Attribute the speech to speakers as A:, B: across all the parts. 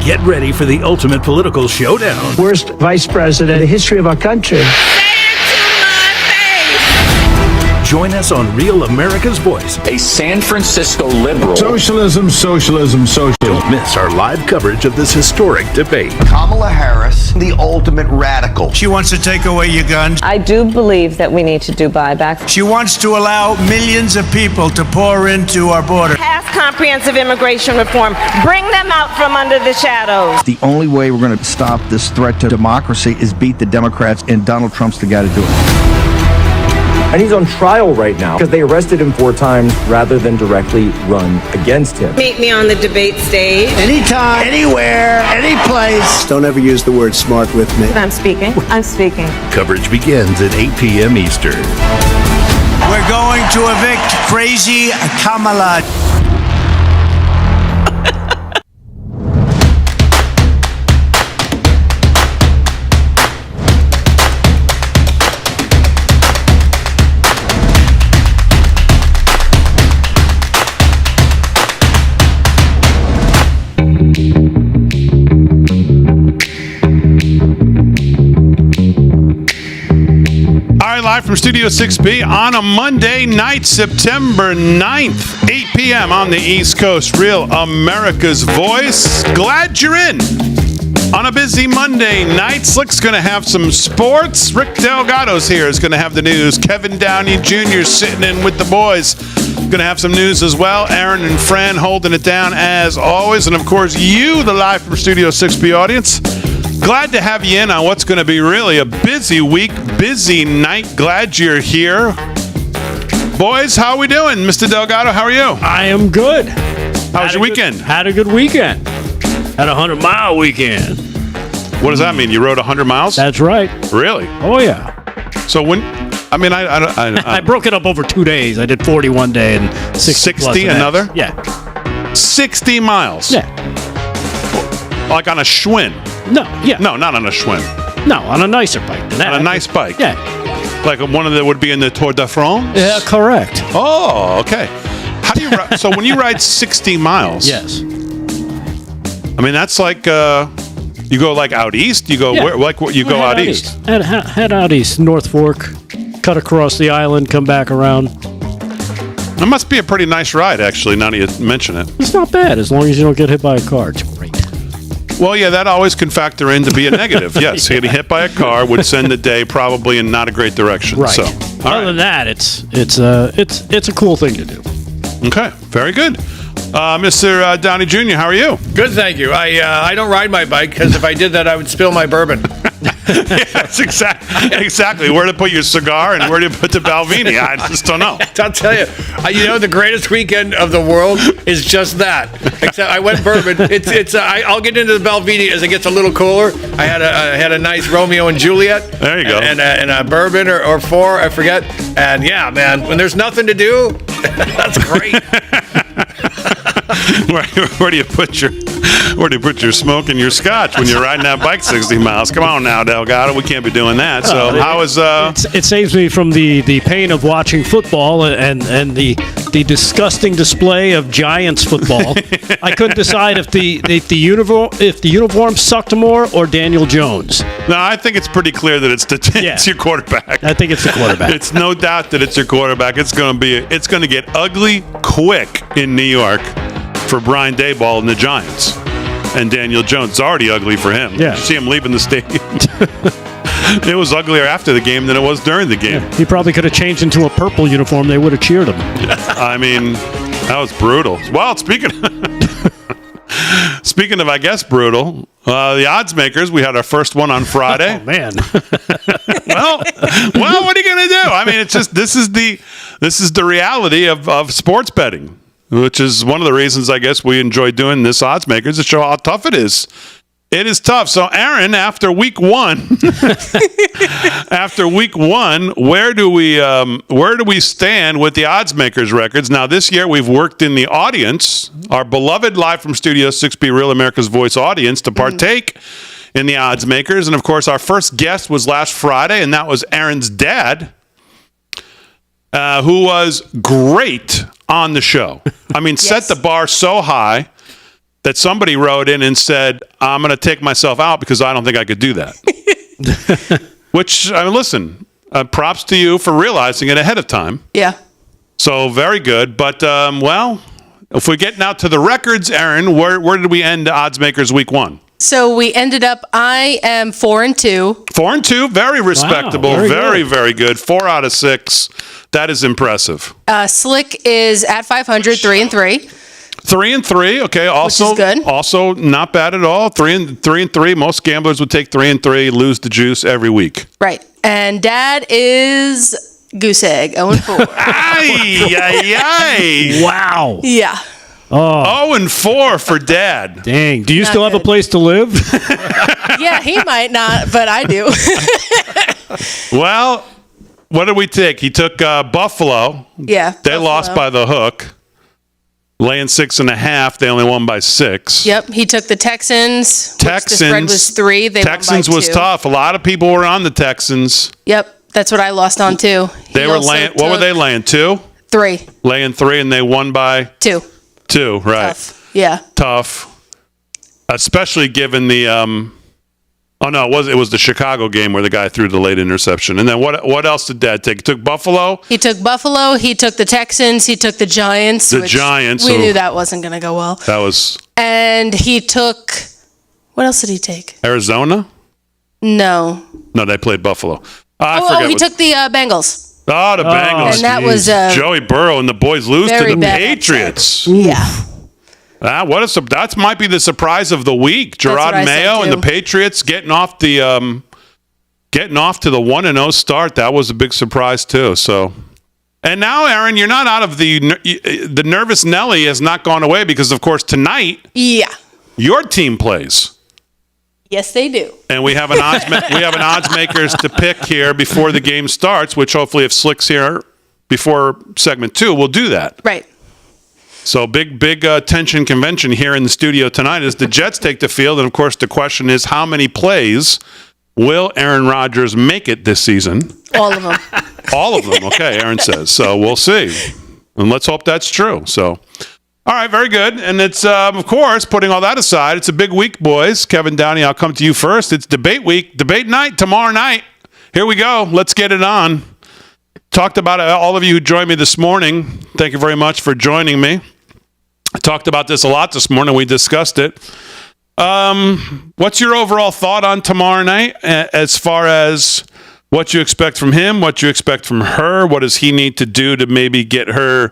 A: Get ready for the ultimate political showdown.
B: Worst vice president in the history of our country.
A: Join us on Real America's Voice.
C: A San Francisco liberal.
D: Socialism, socialism, socialism.
A: Don't miss our live coverage of this historic debate.
E: Kamala Harris, the ultimate radical.
F: She wants to take away your guns.
G: I do believe that we need to do buybacks.
F: She wants to allow millions of people to pour into our border.
G: Pass comprehensive immigration reform. Bring them out from under the shadows.
H: The only way we're going to stop this threat to democracy is beat the Democrats, and Donald Trump's the guy to do it.
I: And he's on trial right now because they arrested him 4 times rather than directly run against him.
G: Meet me on the debate stage.
F: Anytime, anywhere, any place.
J: Don't ever use the word smart with me.
G: I'm speaking.
A: Coverage begins at 8 p.m. Eastern.
F: We're going to evict crazy Kamala.
K: Live from Studio 6B on a Monday night, September 9th, 8 p.m. on the East Coast. Real America's Voice. Glad you're in on a busy Monday night. Slick's going to have some sports. Rick Delgado's here is going to have the news. Kevin Downey Jr. sitting in with the boys. Going to have some news as well. Aaron and Fran holding it down as always. And, of course, you, the Live from Studio 6B audience. Glad to have you in on what's going to be really a busy week, busy night. Glad you're here. Boys, how are we doing? Mr. Delgado, how are you?
L: I am good.
K: How was your weekend?
L: Had a good weekend. Had a 100-mile weekend.
K: What does that mean? You rode 100 miles?
L: That's right.
K: Really?
L: Oh, yeah.
K: So when... I
L: broke it up over 2 days. I did 40 one day and 60
K: another?
L: Yeah.
K: 60 miles?
L: Yeah.
K: Like on a Schwinn?
L: No, yeah.
K: No, not on a Schwinn.
L: No, on a nicer bike than that.
K: On a nice bike?
L: Yeah.
K: Like one of that would be in the Tour de France?
L: Yeah, correct.
K: Oh, okay. How do you ride? So when you ride 60 miles?
L: Yes.
K: I mean, that's like, you go like out east? You go, where, like you go out east?
L: Head out east, North Fork, cut across the island, come back around.
K: It must be a pretty nice ride, actually, now that you mention it.
L: It's not bad, as long as you don't get hit by a car. It's great.
K: Well, yeah, that always can factor in to be a negative. Yes, getting hit by a car would send the day probably in not a great direction.
L: Right.
K: So,
L: other than that, it's a cool thing to do.
K: Okay, very good. Mr. Downey Jr., how are you?
M: Good, thank you. I don't ride my bike because if I did that, I would spill my bourbon.
K: Yes, exactly. Where to put your cigar and where to put the Balvenie? I just don't know.
M: I'll tell you. The greatest weekend of the world is just that. Except I went bourbon. I'll get into the Balvenie as it gets a little cooler. I had a nice Romeo and Juliet.
K: There you go.
M: And a bourbon or 4, I forget. And yeah, man, when there's nothing to do, that's great.
K: Where do you put your smoke and your scotch when you're riding that bike 60 miles? Come on now, Delgado. We can't be doing that. So how is
L: it saves me from the pain of watching football and the disgusting display of Giants football. I couldn't decide if the uniform sucked more or Daniel Jones.
K: No, I think it's pretty clear that it's your quarterback.
L: I think it's the quarterback.
K: It's no doubt that it's your quarterback. It's going to get ugly quick in New York for Brian Daboll and the Giants. And Daniel Jones. It's already ugly for him.
L: Yeah.
K: You see him leaving the stadium. It was uglier after the game than it was during the game.
L: Yeah, he probably could have changed into a purple uniform. They would have cheered him.
K: I mean, that was brutal. Well, speaking of, I guess, brutal, the odds makers, we had our first one on Friday.
L: Oh, man.
K: well, what are you going to do? I mean, it's just, this is the reality of sports betting, which is one of the reasons, I guess, we enjoy doing this odds makers to show how tough it is. It is tough. So, Aaron, after week one, where do we stand with the odds makers records? Now, this year we've worked in the audience, our beloved Live from Studio 6B Real America's Voice audience, to partake in the odds makers. And of course, our first guest was last Friday, and that was Aaron's dad, who was great on the show. I mean, set the bar so high. that somebody wrote in and said, I'm going to take myself out because I don't think I could do that. Which, I mean, listen, props to you for realizing it ahead of time.
N: Yeah.
K: So very good. But, well, if we get now to the records, Aaron, where did we end Odds Makers Week 1?
N: So we ended up, I am 4-2.
K: 4-2, very respectable.
L: Wow,
K: very good. 4 out of 6. That is impressive.
N: Slick is at 500, 3-3.
K: 3-3, okay. Also,
N: which is good.
K: Also, not bad at all. 3-3. Most gamblers would take 3-3, lose the juice every week.
N: Right. And Dad is goose egg, 0-4.
K: Ay.
L: Wow.
N: Yeah.
L: Oh.
K: 0-4 for Dad.
L: Dang. Do you
N: Not
L: still have a
N: good.
L: place to live?
N: Yeah, he might not, but I do.
K: Well, what did we take? He took Buffalo.
N: Yeah.
K: They lost by the hook. Laying 6.5. They only won by 6.
N: Yep. He took the Texans. The spread was 3. They
K: Texans
N: won by
K: was
N: 2.
K: tough. A lot of people were on the Texans.
N: Yep. That's what I lost on too.
K: They were laying. What were they laying? 2?
N: 3.
K: Laying 3, and they won by
N: 2.
K: 2. Right.
N: Tough. Yeah.
K: Tough. Especially given the. Oh no, it was the Chicago game where the guy threw the late interception. And then what else did Dad take? He took Buffalo.
N: He took Buffalo. He took the Texans. He took the Giants.
K: The Giants.
N: We knew that wasn't going to go well.
K: That was.
N: And he took. What else did he take?
K: Arizona?
N: No.
K: No, they played Buffalo.
N: He took the Bengals.
K: Oh, the Bengals.
N: And that was
K: Joey Burrow and the boys lose to the
N: bad
K: Patriots.
N: Yeah.
K: That might be the surprise of the week. Gerard Mayo and the Patriots getting off to the 1-0 start. That was a big surprise too. So, and now, Aaron, you're not out of the nervous Nelly has not gone away because, of course, tonight, your team plays.
N: Yes, they do.
K: And we have an odds makers to pick here before the game starts. Which hopefully, if Slick's here before segment 2, we'll do that.
N: Right.
K: So big tension convention here in the studio tonight as the Jets take the field. And, of course, the question is how many plays will Aaron Rodgers make it this season?
N: All of them.
K: All of them. Okay, Aaron says. So we'll see. And let's hope that's true. So, all right, very good. And it's, of course, putting all that aside, it's a big week, boys. Kevin Downey, I'll come to you first. It's debate week, debate night tomorrow night. Here we go. Let's get it on. Talked about it, all of you who joined me this morning. Thank you very much for joining me. I talked about this a lot this morning. We discussed it. What's your overall thought on tomorrow night as far as what you expect from him, what you expect from her? What does he need to do to maybe get her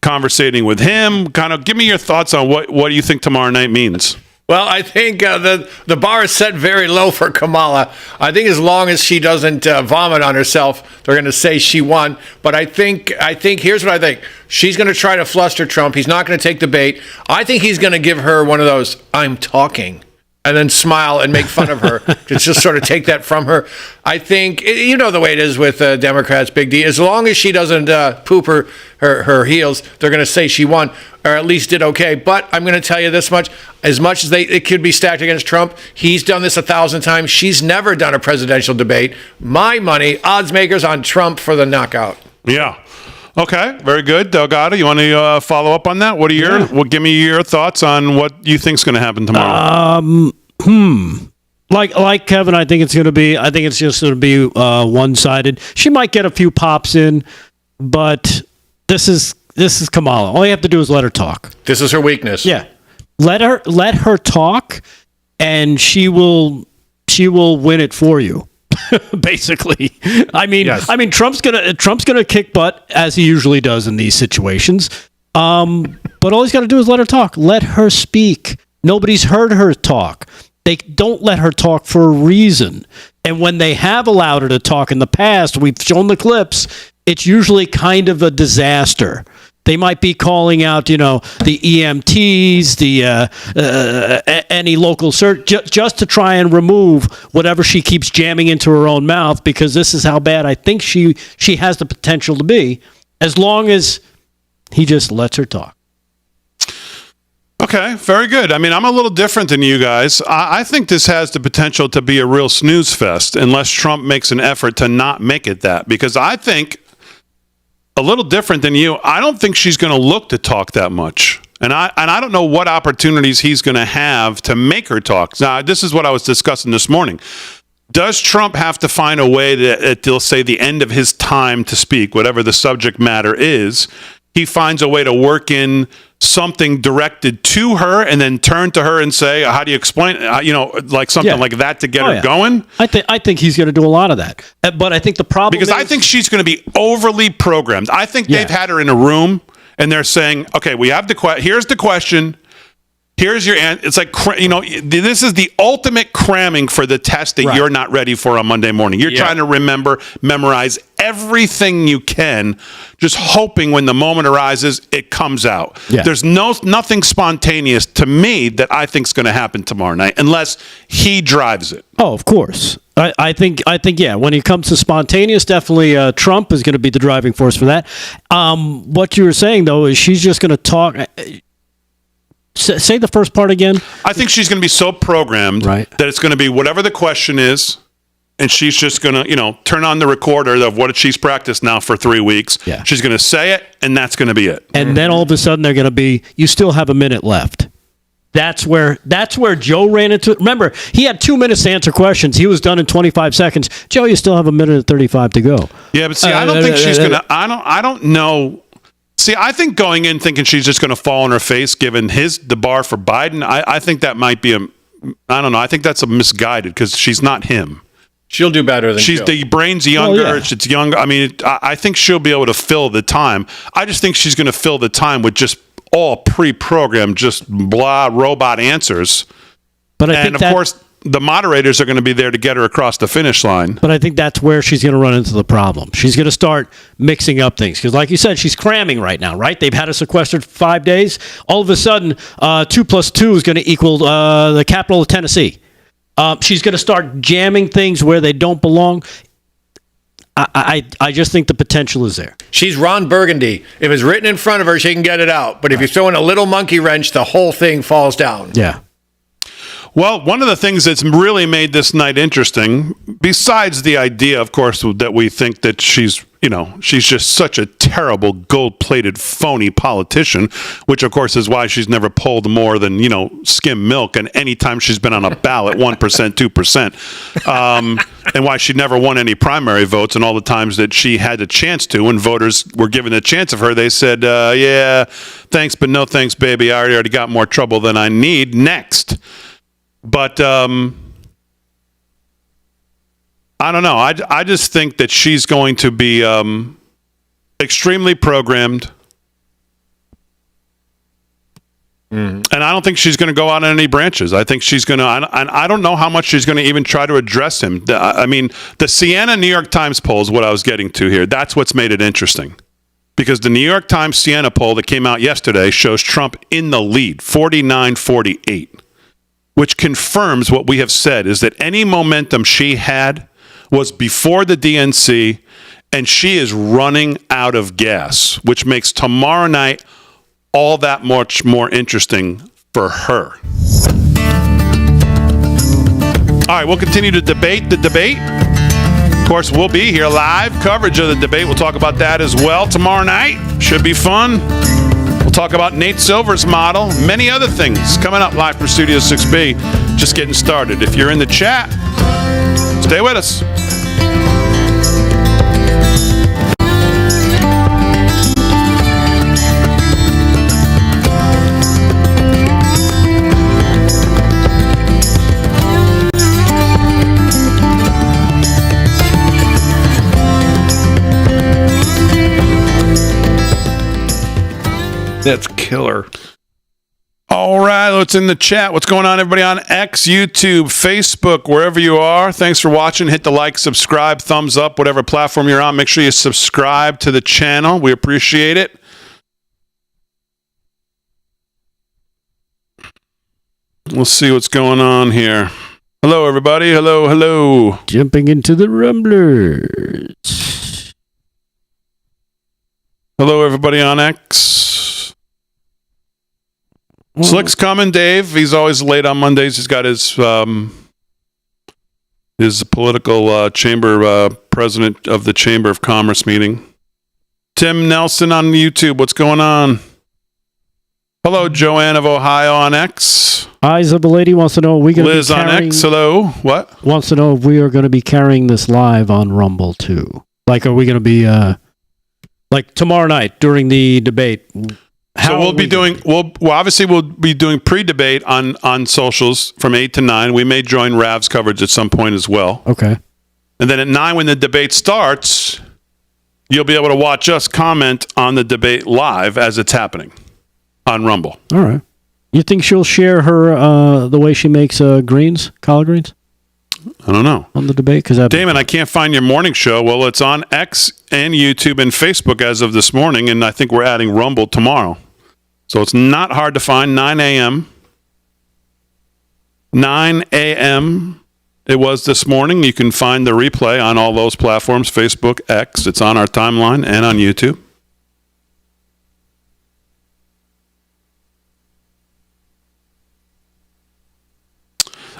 K: conversating with him? Kind of give me your thoughts on what do you think tomorrow night means?
M: Well, I think the bar is set very low for Kamala. I think as long as she doesn't vomit on herself, they're going to say she won. But I think here's what I think. She's going to try to fluster Trump. He's not going to take the bait. I think he's going to give her one of those, I'm talking, and then smile and make fun of her to just sort of take that from her. I think, you know the way it is with Democrats, Big D. As long as she doesn't poop her heels, they're going to say she won, or at least did okay. But I'm going to tell you this much. As much as it could be stacked against Trump, he's done this 1,000 times. She's never done a presidential debate. My money, odds makers on Trump for the knockout.
K: Yeah. Okay, very good. Delgado, you want to follow up on that? What are well, give me your thoughts on what you think is going to happen tomorrow.
L: Like Kevin, I think it's just going to be one-sided. She might get a few pops in, but this is Kamala. All you have to do is let her talk.
M: This is her weakness.
L: Yeah. Let her talk, and she will win it for you. Basically, I mean, Trump's gonna kick butt as he usually does in these situations. But all he's got to do is let her talk. Let her speak. Nobody's heard her talk. They don't let her talk for a reason. And when they have allowed her to talk in the past, we've shown the clips. It's usually kind of a disaster. They might be calling out, the EMTs, any local search, just to try and remove whatever she keeps jamming into her own mouth, because this is how bad I think she has the potential to be, as long as he just lets her talk.
K: Okay, very good. I mean, I'm a little different than you guys. I think this has the potential to be a real snooze fest unless Trump makes an effort to not make it that, because I think a little different than you. I don't think she's going to look to talk that much. And I don't know what opportunities he's going to have to make her talk. Now, this is what I was discussing this morning. Does Trump have to find a way that they'll say the end of his time to speak, whatever the subject matter is, he finds a way to work in something directed to her and then turn to her and say, how do you explain it? Like something like that to get her going?
L: I think he's going to do a lot of that. But I think the problem
K: because I think she's going to be overly programmed. I think they've had her in a room and they're saying, okay, we have here's the question. Here's your answer. It's like, this is the ultimate cramming for the test that you're not ready for on Monday morning. You're trying to memorize everything you can, just hoping when the moment arises, it comes out. Yeah. There's nothing spontaneous to me that I think is going to happen tomorrow night unless he drives it.
L: Oh, of course. I think, when it comes to spontaneous, definitely Trump is going to be the driving force for that. What you were saying, though, is she's just going to talk. Say the first part again.
K: I think she's going to be so programmed that it's going to be whatever the question is, and she's just going to, turn on the recorder of what she's practiced now for 3 weeks. Yeah. She's going to say it, and that's going to be it.
L: And then all of a sudden they're going to be, you still have a minute left. That's where Joe ran into it. Remember, he had 2 minutes to answer questions. He was done in 25 seconds. Joe, you still have a minute and 35 to go.
K: Yeah, but see, I don't think she's going to. I don't know. See, I think going in thinking she's just going to fall on her face, given the bar for Biden, I think that might be I don't know. I think that's a misguided because she's not him.
M: She'll do better than Joe.
K: The brain's younger. It's younger. I mean, I think she'll be able to fill the time. I just think she's going to fill the time with just all pre-programmed, just blah robot answers.
L: But I think
K: of course, the moderators are going to be there to get her across the finish line.
L: But I think that's where she's going to run into the problem. She's going to start mixing up things. Because like you said, she's cramming right now, right? They've had her sequestered for 5 days. All of a sudden, 2 plus 2 is going to equal the capital of Tennessee. She's going to start jamming things where they don't belong. I just think the potential is there.
M: She's Ron Burgundy. If it's written in front of her, she can get it out. But if you throw in a little monkey wrench, the whole thing falls down.
L: Yeah.
K: Well, one of the things that's really made this night interesting, besides the idea, of course, that we think that she's just such a terrible gold-plated phony politician, which, of course, is why she's never pulled more than, skim milk, and any time she's been on a ballot, 1%, 2%, and why she never won any primary votes, and all the times that she had the chance to, when voters were given a chance of her, they said, yeah, thanks, but no thanks, baby. I already got more trouble than I need. Next. But I don't know. I just think that she's going to be extremely programmed. And I don't think she's going to go out on any branches. I think she's going to, and I don't know how much she's going to even try to address him. I mean, the Siena New York Times poll is what I was getting to here. That's what's made it interesting. Because the New York Times Siena poll that came out yesterday shows Trump in the lead, 49-48. Which confirms what we have said, is that any momentum she had was before the DNC, and she is running out of gas, which makes tomorrow night all that much more interesting for her. All right, we'll continue to debate the debate. Of course, we'll be here live coverage of the debate. We'll talk about that as well tomorrow night. Should be fun. We'll talk about Nate Silver's model, many other things coming up live from Studio 6B. Just getting started. If you're in the chat, stay with us.
M: That's killer.
K: All right, what's in the chat? What's going on, everybody on X, YouTube, Facebook, wherever you are? Thanks for watching. Hit the like, subscribe, thumbs up, whatever platform you're on. Make sure you subscribe to the channel. We appreciate it. We'll see what's going on here. Hello, everybody. Hello, hello.
L: Jumping into the Rumblers.
K: Hello, everybody on X. Slick's coming, Dave. He's always late on Mondays. He's got his political chamber president of the Chamber of Commerce meeting. Tim Nelson on YouTube. What's going on? Hello, Joanne of Ohio on X.
L: Eyes of a lady wants to know, are we going to be
K: Liz on X, hello. What?
L: Wants to know if we are going to be carrying this live on Rumble, too. Like, are we going to be, like, tomorrow night during the debate?
K: So we'll be doing, obviously we'll be doing pre-debate on socials from 8 to 9. We may join Rav's coverage at some point as well.
L: Okay.
K: And then at 9, when the debate starts, you'll be able to watch us comment on the debate live as it's happening on Rumble.
L: All right. You think she'll share her the way she makes greens, collard greens?
K: I don't know.
L: On the debate?
K: Damon, I can't find your morning show. Well, it's on X and YouTube and Facebook as of this morning, and I think we're adding Rumble tomorrow. So it's not hard to find. 9 a.m. 9 a.m. It was this morning. You can find the replay on all those platforms, Facebook, X. It's on our timeline and on YouTube.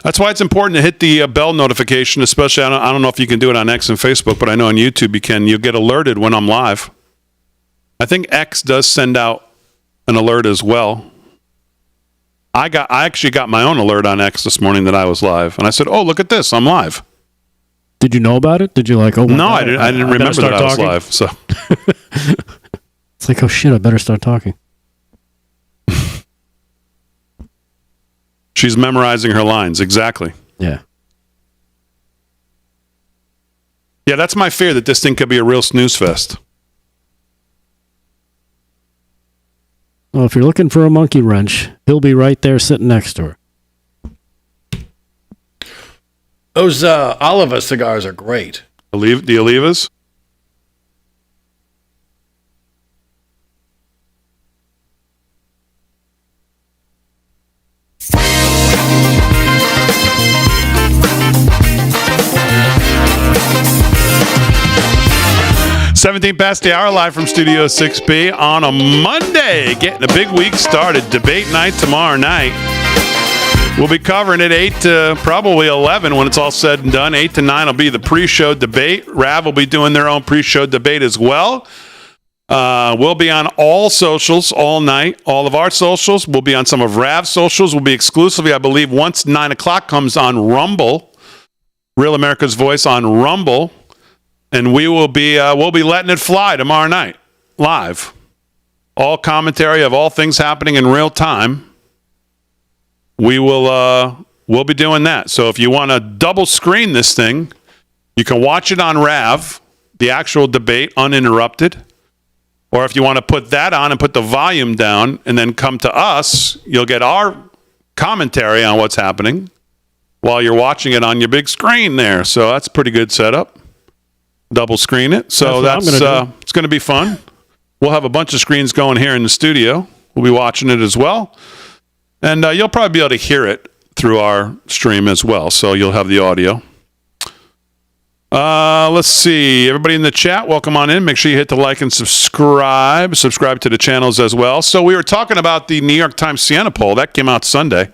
K: That's why it's important to hit the bell notification, especially, I don't know if you can do it on X and Facebook, but I know on YouTube you can. You'll get alerted when I'm live. I think X does send out an alert as well. I actually got my own alert on X this morning that I was live, and I said, "Oh, look at this! I'm live."
L: Did you know about it? Did you like? Oh,
K: no, I didn't remember that I was live. So
L: it's like, oh shit! I better start talking.
K: She's memorizing her lines exactly.
L: Yeah.
K: Yeah, that's my fear, that this thing could be a real snooze fest.
L: Well, if you're looking for a monkey wrench, he'll be right there sitting next to her.
M: Those Oliva cigars are great.
K: The Olivas? $17 past the hour, live from Studio 6B on a Monday. Getting a big week started. Debate night tomorrow night. We'll be covering it 8 to probably 11 when it's all said and done. 8 to 9 will be the pre-show debate. Rav will be doing their own pre-show debate as well. We'll be on all socials all night. All of our socials. We'll be on some of Rav's socials. We'll be exclusively, I believe, once 9 o'clock comes on Rumble. Real America's Voice on Rumble. And we'll be letting it fly tomorrow night, live. All commentary of all things happening in real time. We'll be doing that. So if you want to double screen this thing, you can watch it on Rav, the actual debate, uninterrupted. Or if you want to put that on and put the volume down and then come to us, you'll get our commentary on what's happening while you're watching it on your big screen there. So that's a pretty good setup. Double screen it. So that's it's going to be fun. We'll have a bunch of screens going here in the studio. We'll be watching it as well. And you'll probably be able to hear it through our stream as well. So you'll have the audio. Let's see. Everybody in the chat, welcome on in. Make sure you hit the like and subscribe. Subscribe to the channels as well. So we were talking about the New York Times Siena poll. That came out Sunday.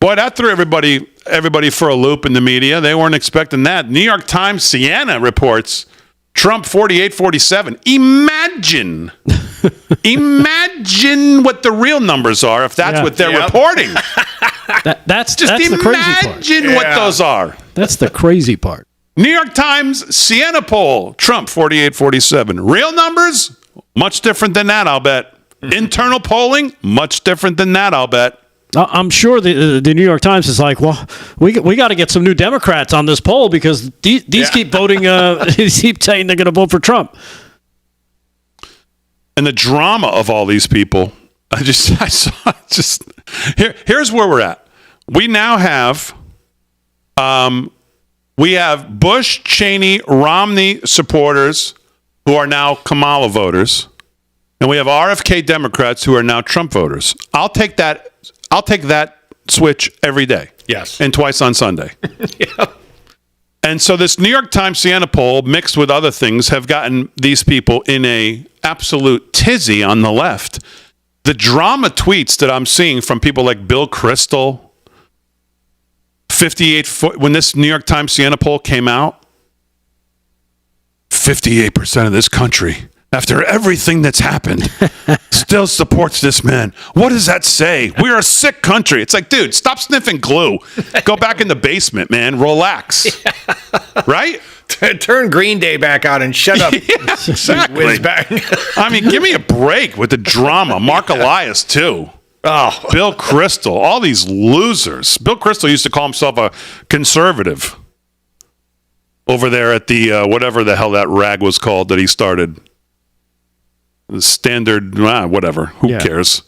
K: Boy, that threw everybody for a loop in the media. They weren't expecting that. New York Times Siena reports Trump 48-47. Imagine what the real numbers are if that's what they're reporting.
L: That's the crazy part.
K: Imagine what those are.
L: That's the crazy part.
K: New York Times Siena poll, Trump 48-47. Real numbers, much different than that, I'll bet. Internal polling, much different than that, I'll bet.
L: I'm sure the New York Times is like, well, we got to get some new Democrats on this poll because these keep voting. These keep saying they're going to vote for Trump.
K: And the drama of all these people, here's where we're at. We now have, Bush, Cheney, Romney supporters who are now Kamala voters, and we have RFK Democrats who are now Trump voters. I'll take that switch every day.
M: Yes.
K: And twice on Sunday.
M: Yeah.
K: And so this New York Times Siena poll, mixed with other things, have gotten these people in a absolute tizzy on the left. The drama tweets that I'm seeing from people like Bill Kristol, 58 when this New York Times Siena poll came out, 58% of this country after everything that's happened, still supports this man. What does that say? We're a sick country. It's like, dude, stop sniffing glue. Go back in the basement, man. Relax. Right?
M: Turn Green Day back on and shut up.
K: Exactly.
M: Whiz back.
K: I mean, give me a break with the drama. Mark Elias, too. Oh, Bill Kristol. All these losers. Bill Kristol used to call himself a conservative over there at the whatever the hell that rag was called that he started. The Standard, whatever. Who cares?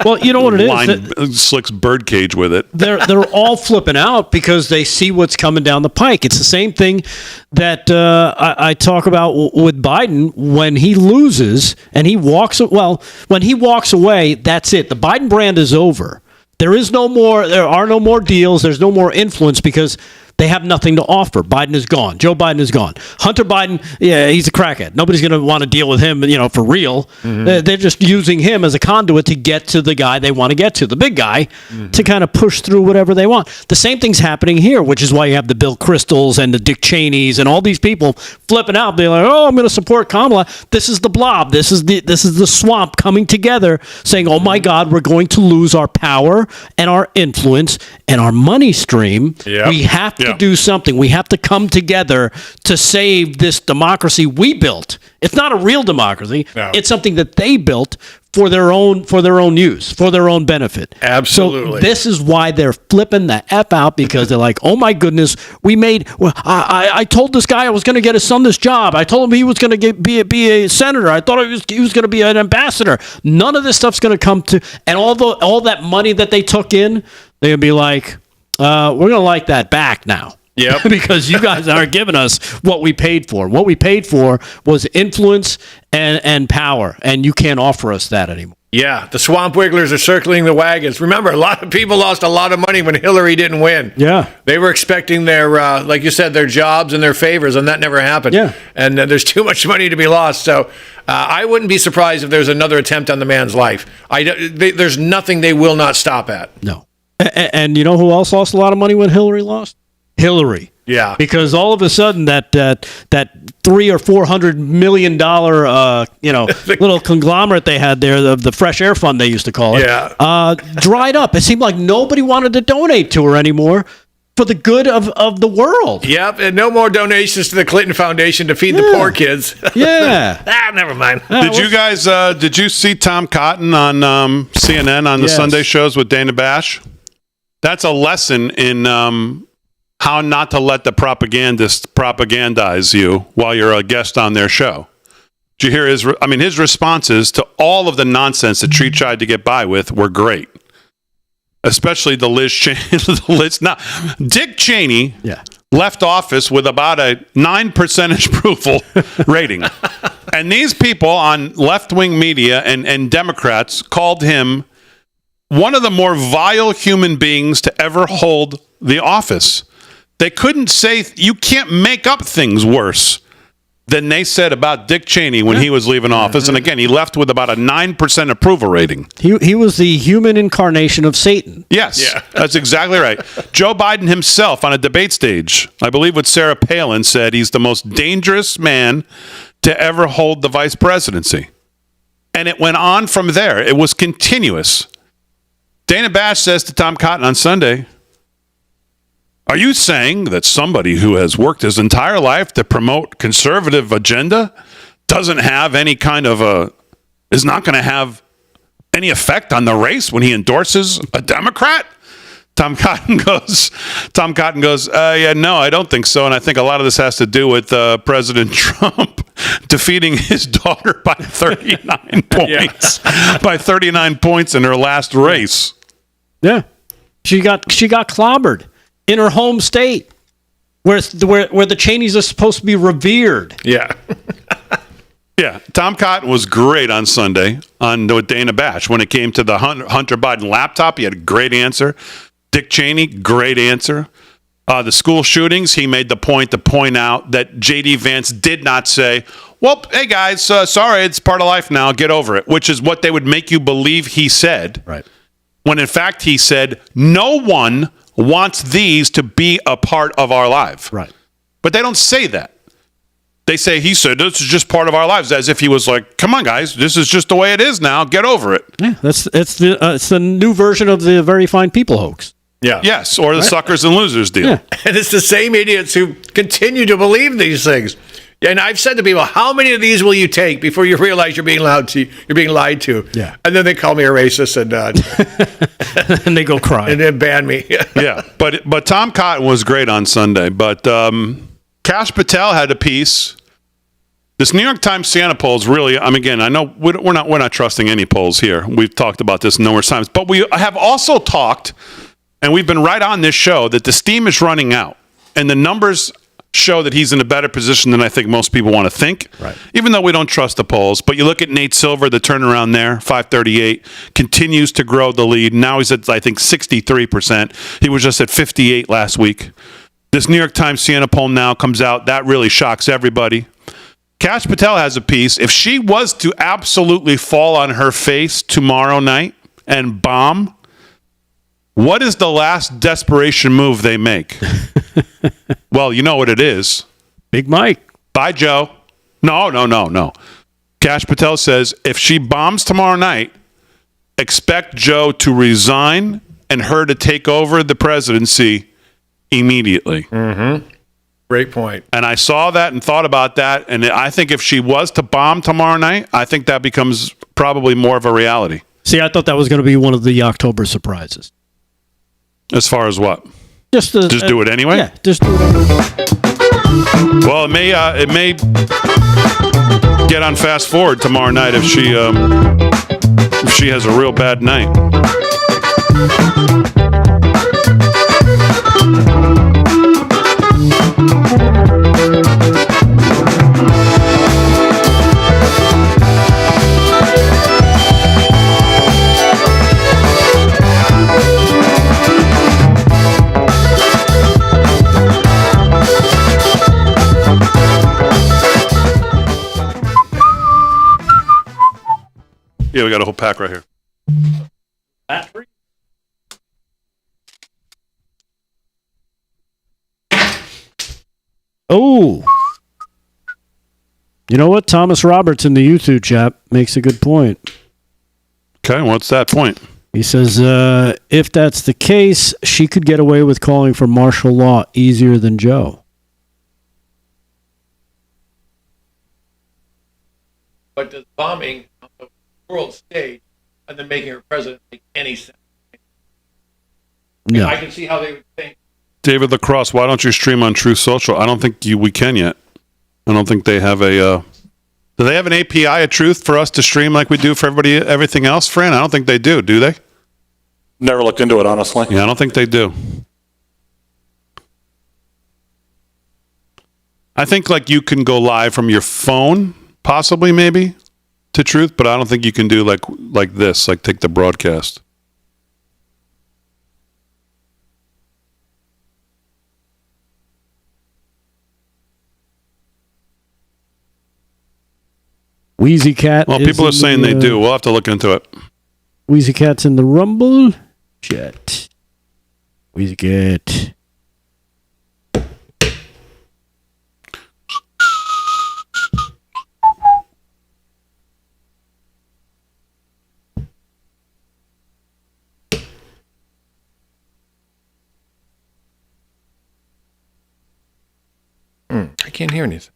L: Well, you know what it is.
K: Line slicks birdcage with it.
L: They're all flipping out because they see what's coming down the pike. It's the same thing that I talk about with Biden when he loses and he walks. Well, when he walks away, that's it. The Biden brand is over. There is no more. There are no more deals. There's no more influence because they have nothing to offer. Biden is gone. Joe Biden is gone. Hunter Biden, yeah, he's a crackhead. Nobody's going to want to deal with him, for real. Mm-hmm. They're just using him as a conduit to get to the guy they want to get to, the big guy, to kind of push through whatever they want. The same thing's happening here, which is why you have the Bill Kristols and the Dick Cheneys and all these people flipping out. They're like, oh, I'm going to support Kamala. This is the blob. This is the swamp coming together, saying, oh my God, we're going to lose our power and our influence and our money stream. Yep. We have to do something. We have to come together to save this democracy we built. It's not a real democracy. No. It's something that they built for their own use, for their own benefit.
M: Absolutely.
L: So this is why they're flipping the F out, because they're like, oh my goodness, I told this guy I was going to get his son this job. I told him he was going to be a senator. I thought he was going to be an ambassador. None of this stuff's going to come to, and all that money that they took in, they're going to be like, we're going to like that back now.
M: Yep.
L: Because you guys aren't giving us what we paid for. What we paid for was influence and power, and you can't offer us that anymore.
M: Yeah, the swamp wigglers are circling the wagons. Remember, a lot of people lost a lot of money when Hillary didn't win.
L: Yeah.
M: They were expecting their, like you said, their jobs and their favors, and that never happened.
L: Yeah.
M: And there's too much money to be lost. So I wouldn't be surprised if there's another attempt on the man's life. There's nothing they will not stop at.
L: No. And you know who else lost a lot of money when Hillary lost? Hillary.
M: Yeah.
L: Because all of a sudden that $300 or $400 million little conglomerate they had there, the fresh air fund they used to call it, dried up. It seemed like nobody wanted to donate to her anymore for the good of the world.
M: Yep, and no more donations to the Clinton Foundation to feed the poor kids.
L: Yeah.
M: Never mind.
K: Did you see Tom Cotton on CNN on the Sunday shows with Dana Bash? That's a lesson in how not to let the propagandists propagandize you while you're a guest on their show. Did you hear his responses to all of the nonsense that Tree tried to get by with were great. Especially the Liz Cheney. Dick Cheney left office with about a 9% approval rating. And these people on left-wing media and Democrats called him one of the more vile human beings to ever hold the office. They couldn't say, you can't make up things worse than they said about Dick Cheney when he was leaving office. And again, he left with about a 9% approval rating.
L: He was the human incarnation of Satan.
K: Yes, that's exactly right. Joe Biden himself on a debate stage, I believe with Sarah Palin, said he's the most dangerous man to ever hold the vice presidency. And it went on from there. It was continuous. Dana Bash says to Tom Cotton on Sunday, are you saying that somebody who has worked his entire life to promote conservative agenda doesn't have any kind of is not going to have any effect on the race when he endorses a Democrat? Tom Cotton goes, no, I don't think so. And I think a lot of this has to do with President Trump defeating his daughter by 39 points, by 39 points in her last race.
L: Yeah. She got clobbered in her home state, where the Cheneys are supposed to be revered.
M: Yeah.
K: Yeah. Tom Cotton was great on Sunday with Dana Bash. When it came to the Hunter Biden laptop, he had a great answer. Dick Cheney, great answer. The school shootings, he made the point to point out that J.D. Vance did not say, well, hey guys, sorry, it's part of life now, get over it, which is what they would make you believe he said.
L: Right.
K: When in fact he said, no one wants these to be a part of our life.
L: Right.
K: But they don't say that. They say he said this is just part of our lives, as if he was like, "Come on, guys, this is just the way it is now. Get over it."
L: Yeah, it's the new version of the very fine people hoax.
M: Yeah.
K: Yes, or the suckers and losers deal.
L: Yeah.
M: And it's the same idiots who continue to believe these things. And I've said to people, how many of these will you take before you realize you're being lied to?
L: Yeah.
M: And then they call me a racist and
L: and they go cry.
M: and then ban me.
K: Yeah, but Tom Cotton was great on Sunday. But Kash Patel had a piece. This New York Times Siena polls really. Again, I know we're not trusting any polls here. We've talked about this numerous times, but we have also talked, and we've been right on this show that the steam is running out, and the numbers show that he's in a better position than I think most people want to think.
L: Right.
K: Even though we don't trust the polls, but you look at Nate Silver, the turnaround there, 538, continues to grow the lead. Now he's at, I think, 63%. He was just at 58 last week. This New York Times Siena poll now comes out. That really shocks everybody. Kash Patel has a piece. If she was to absolutely fall on her face tomorrow night and bomb, what is the last desperation move they make? Well, you know what it is.
L: Big Mike.
K: Bye, Joe. No. Kash Patel says if she bombs tomorrow night, expect Joe to resign and her to take over the presidency immediately.
M: Mm-hmm. Great point.
K: And I saw that and thought about that. And I think if she was to bomb tomorrow night, I think that becomes probably more of a reality.
L: See, I thought that was going to be one of the October surprises.
K: As far as what?
L: Just
K: do it anyway?
L: Yeah, just do it anyway.
K: Well, it may get on fast forward tomorrow night if she has a real bad night. Yeah, we got a whole pack right here.
L: Oh. You know what? Thomas Roberts in the YouTube chat makes a good point.
K: Okay, what's that point?
L: He says, if that's the case, she could get away with calling for martial law easier than Joe.
M: But does bombing on the world stage and then making her president make any sense?
L: No.
M: I can see how they would think.
K: David Lacrosse, why don't you stream on Truth Social? I don't think we can yet. I don't think they have a... do they have an API of Truth for us to stream like we do for everything else, Fran? I don't think they do they?
O: Never looked into it, honestly.
K: Yeah, I don't think they do. I think like you can go live from your phone, possibly, maybe, to Truth, but I don't think you can do like this, like take the broadcast.
L: Wheezy Cat.
K: Well, people are saying they do. We'll have to look into it.
L: Wheezy Cat's in the Rumble chat. Wheezy Cat.
M: I can't hear anything.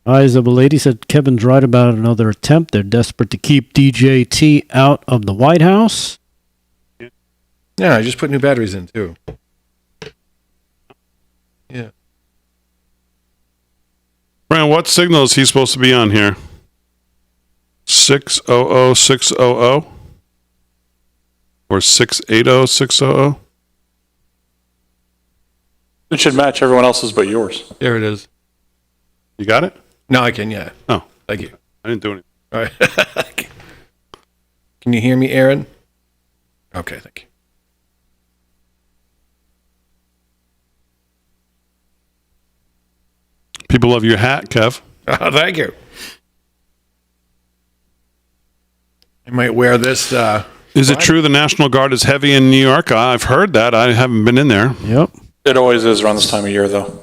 L: Eyes of a Lady said Kevin's right about another attempt. They're desperate to keep DJT out of the White House.
M: Yeah, I just put new batteries in, too. Yeah.
K: Brian, what signal is he supposed to be on here? 600-600? Or 680-600?
O: It should match everyone else's but yours.
M: There it is.
K: You got it?
M: No, I can, yeah.
K: Oh.
M: Thank you.
K: I didn't do anything.
M: All right. Can you hear me, Aaron? Okay, thank you.
K: People love your hat, Kev.
M: Oh, thank you. I might wear this
K: Is it true the National Guard is heavy in New York? I've heard that. I haven't been in there.
L: Yep.
O: It always is around this time of year, though.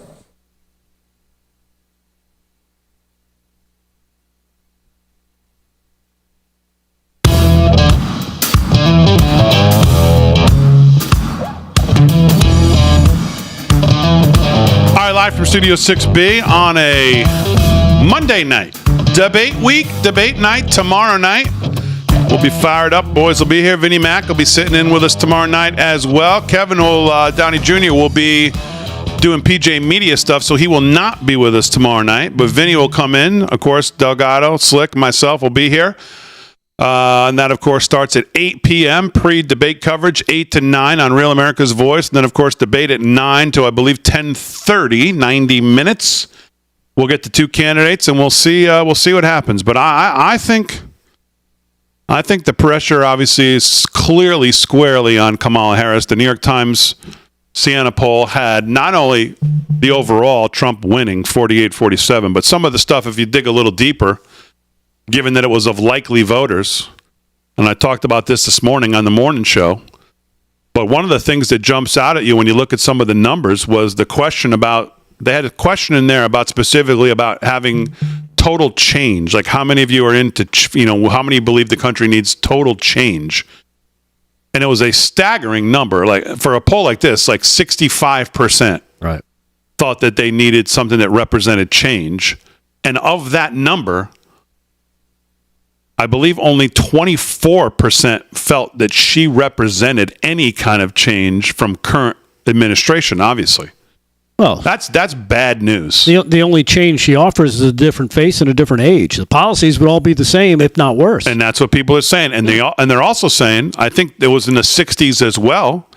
K: All right, live from Studio 6B on a Monday night. Debate week, debate night, tomorrow night. We'll be fired up. Boys will be here. Vinnie Mac will be sitting in with us tomorrow night as well. Kevin Downey Jr. will be doing PJ Media stuff, so he will not be with us tomorrow night. But Vinnie will come in. Of course, Delgado, Slick, myself will be here. And that, of course, starts at 8 p.m. Pre-debate coverage, 8 to 9 on Real America's Voice. And then, of course, debate at 9 to, I believe, 10:30, 90 minutes. We'll get the two candidates, and we'll see what happens. But I think the pressure, obviously, is clearly squarely on Kamala Harris. The New York Times Siena poll had not only the overall Trump winning 48-47, but some of the stuff, if you dig a little deeper, given that it was of likely voters, and I talked about this morning on the morning show, but one of the things that jumps out at you when you look at some of the numbers was the question about, they had a question in there about specifically about having total change, like how many of you are into, how many believe the country needs total change? And it was a staggering number, like for a poll like this, like 65%
L: right
K: thought that they needed something that represented change. And of that number, I believe only 24% felt that she represented any kind of change from current administration, obviously.
L: Well,
K: that's bad news.
L: The only change she offers is a different face and a different age. The policies would all be the same, if not worse.
K: And that's what people are saying. And they're also saying, I think it was in the 60s as well,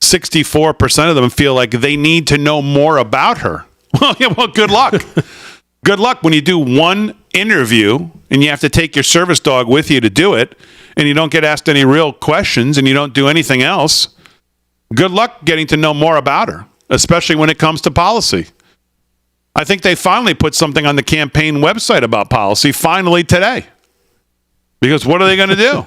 K: 64% of them feel like they need to know more about her. Well, good luck. Good luck when you do one interview and you have to take your service dog with you to do it, and you don't get asked any real questions and you don't do anything else. Good luck getting to know more about her, especially when it comes to policy. I think they finally put something on the campaign website about policy, finally today. Because what are they going to do?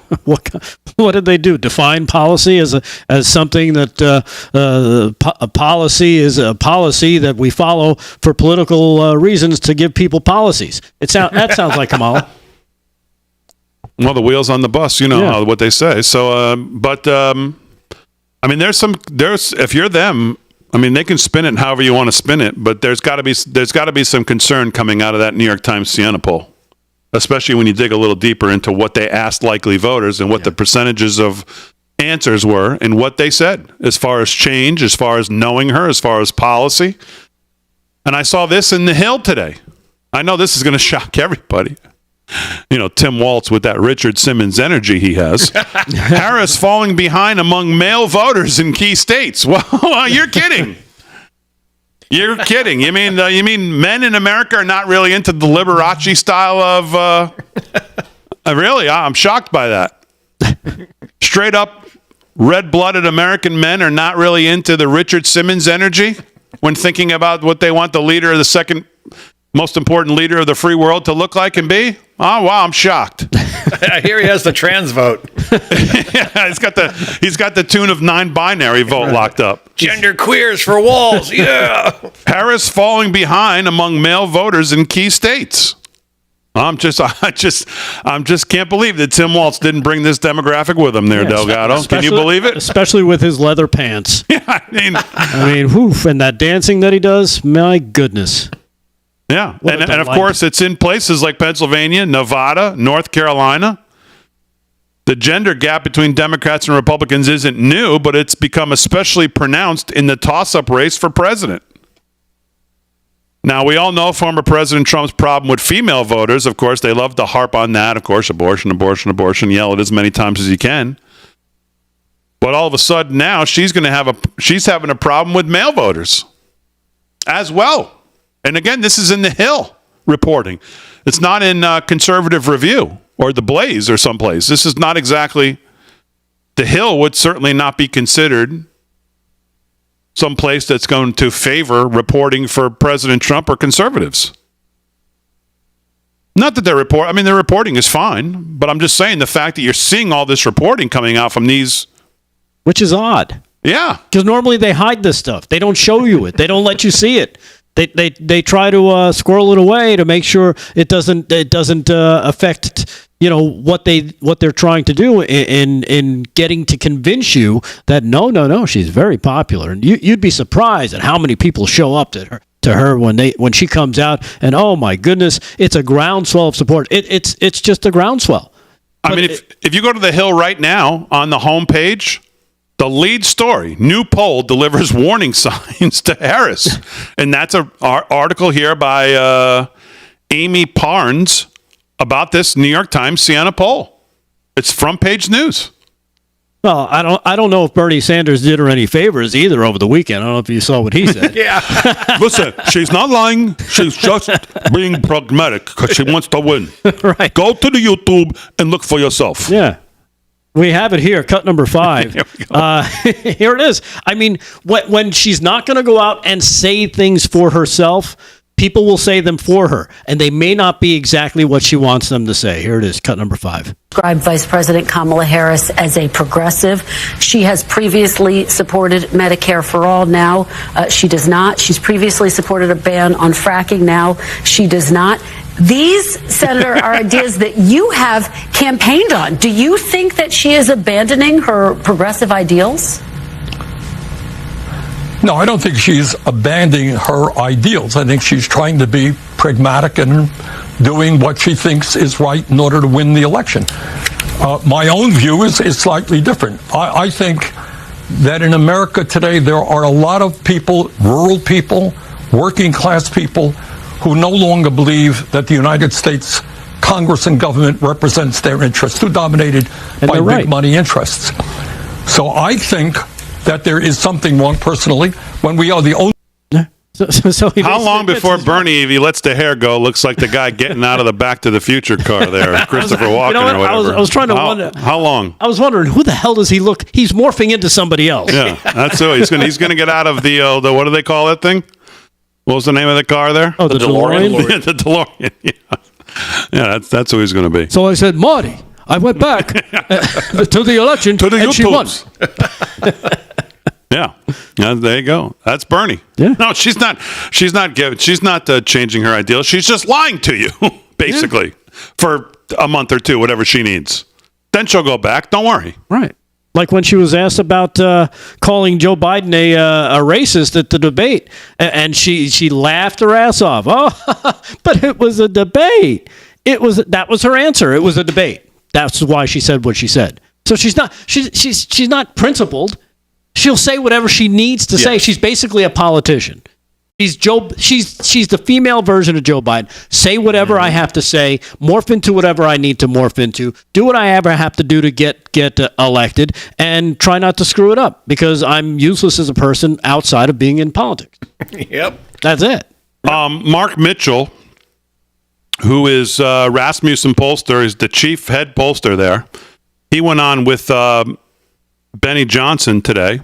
L: What did they do? Define policy as something that a policy is a policy that we follow for political reasons to give people policies. That sounds like Kamala.
K: Well, the wheels on the bus, what they say. So, I mean, there's if you're them, I mean, they can spin it however you want to spin it, but there's got to be some concern coming out of that New York Times Siena poll, especially when you dig a little deeper into what they asked likely voters and what the percentages of answers were and what they said as far as change, as far as knowing her, as far as policy. And I saw this in The Hill today. I know this is going to shock everybody. Tim Waltz with that Richard Simmons energy he has. Harris falling behind among male voters in key states. Well, you're kidding. You're kidding. You mean men in America are not really into the Liberace style of... really? I'm shocked by that. Straight up, red-blooded American men are not really into the Richard Simmons energy when thinking about what they want the leader of the second most important leader of the free world to look like and be? Oh, wow, I'm shocked.
M: I hear he has the trans vote.
K: Yeah, he's got the tune of non-binary vote locked up.
M: Gender queers for walls, yeah.
K: Harris falling behind among male voters in key states. I just can't believe that Tim Waltz didn't bring this demographic with him there, Delgado. Can you believe it?
L: Especially with his leather pants.
K: Yeah,
L: I mean, whoof, and that dancing that he does, my goodness.
K: Yeah, and of course, it's in places like Pennsylvania, Nevada, North Carolina. The gender gap between Democrats and Republicans isn't new, but it's become especially pronounced in the toss-up race for president. Now, we all know former President Trump's problem with female voters. Of course, they love to harp on that. Of course, abortion, yell it as many times as you can. But all of a sudden now, she's having a problem with male voters as well. And again, this is in The Hill reporting. It's not in Conservative Review or The Blaze or someplace. This is not exactly... The Hill would certainly not be considered someplace that's going to favor reporting for President Trump or conservatives. Not that they're reporting is fine, but I'm just saying the fact that you're seeing all this reporting coming out from these,
L: which is odd.
K: Yeah,
L: because normally they hide this stuff. They don't show you it. They don't let you see it. They try to squirrel it away to make sure it doesn't affect what they're trying to do in getting to convince you that no, she's very popular, and you'd be surprised at how many people show up to her when she comes out, and oh my goodness, it's a groundswell of support. It's just a groundswell.
K: I mean, if you go to the Hill right now on the homepage, the lead story: new poll delivers warning signs to Harris, and that's an article here by Amy Parnes about this New York Times Siena poll. It's front page news.
L: Well, I don't know if Bernie Sanders did her any favors either over the weekend. I don't know if you saw what he said.
K: Yeah. Listen, she's not lying. She's just being pragmatic because she wants to win.
L: Right.
K: Go to the YouTube and look for yourself.
L: Yeah. We have it here, cut number 5. Here it is. I mean, when she's not going to go out and say things for herself, people will say them for her, and they may not be exactly what she wants them to say. Here it is, cut number 5.
P: Described Vice President Kamala Harris as a progressive. She has previously supported Medicare for all. Now she does not. She's previously supported a ban on fracking. Now she does not. These, Senator, are ideas that you have campaigned on. Do you think that she is abandoning her progressive ideals?
Q: No, I don't think she's abandoning her ideals. I think she's trying to be pragmatic and doing what she thinks is right in order to win the election. My own view is slightly different. I think that in America today there are a lot of people, rural people, working class people, who no longer believe that the United States Congress and government represents their interests, too dominated by big money interests. So I think that there is something wrong, personally, when we are the only...
K: How long before Bernie, if he lets the hair go, looks like the guy getting out of the Back to the Future car there, Christopher Walken or whatever?
L: I was trying to wonder.
K: How long?
L: I was wondering, who the hell does he look? He's morphing into somebody else.
K: Yeah, that's who he's going to get out of the what do they call that thing? What was the name of the car there?
L: Oh, the DeLorean?
K: Yeah, the DeLorean. Yeah, that's who he's going to be.
L: So I said, Marty, I went back to the election
K: to the
L: and she won.
K: Yeah, there you go. That's Bernie.
L: Yeah.
K: No, she's not changing her ideals. She's just lying to you, basically, for a month or two, whatever she needs. Then she'll go back. Don't worry.
L: Right. Like when she was asked about calling Joe Biden a racist at the debate, and she laughed her ass off. Oh, but it was a debate. That was her answer. It was a debate. That's why she said what she said. So she's not principled. She'll say whatever she needs to say. She's basically a politician. She's the female version of Joe Biden. Say whatever I have to say, morph into whatever I need to morph into, do what I ever have to do to get elected, and try not to screw it up because I'm useless as a person outside of being in politics.
M: Yep.
L: That's it.
K: Mark Mitchell, who is Rasmussen pollster, is the chief head pollster there. He went on with Benny Johnson today.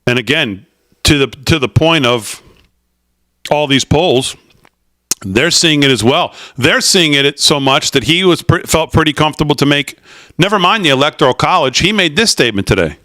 K: And again, to the point of all these polls, they're seeing it as well. They're seeing it so much that he felt pretty comfortable to make, never mind the Electoral College, he made this statement today.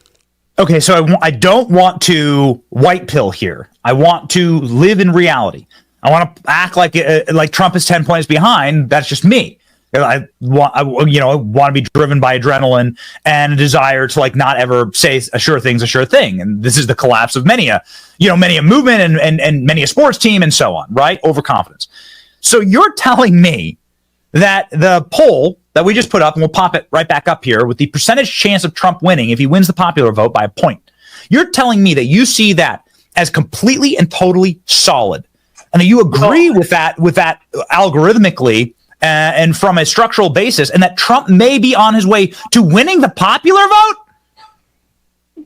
R: Okay, so I don't want to white pill here. I want to live in reality. I want to act like Trump is 10 points behind. That's just me. I want to be driven by adrenaline and a desire to not ever say a sure thing's a sure thing. And this is the collapse of many a movement and many a sports team and so on, right? Overconfidence. So you're telling me that the poll that we just put up, and we'll pop it right back up here with the percentage chance of Trump winning if he wins the popular vote by a point. You're telling me that you see that as completely and totally solid, and that you agree with that algorithmically and from a structural basis, and that Trump may be on his way to winning the popular vote?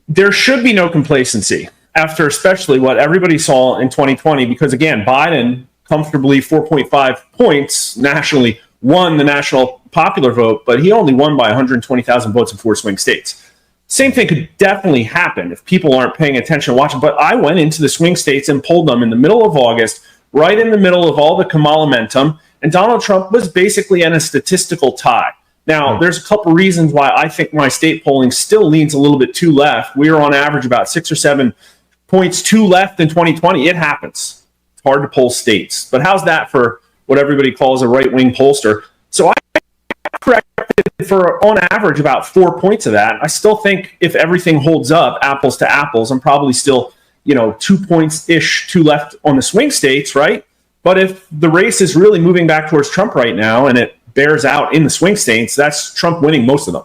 S: There should be no complacency after especially what everybody saw in 2020, because again, Biden comfortably 4.5 points nationally won the national popular vote, but he only won by 120,000 votes in 4 swing states. Same thing could definitely happen if people aren't paying attention and watching, but I went into the swing states and polled them in the middle of August, right in the middle of all the Kamala momentum, and Donald Trump was basically in a statistical tie. Now, there's a couple reasons why I think my state polling still leans a little bit too left. We are on average about 6 or 7 points too left in 2020. It happens. It's hard to poll states. But how's that for what everybody calls a right-wing pollster? So I corrected for, on average, about 4 points of that. I still think if everything holds up, apples to apples, I'm probably still, 2 points-ish too left on the swing states, right? But if the race is really moving back towards Trump right now and it bears out in the swing states, that's Trump winning most of them,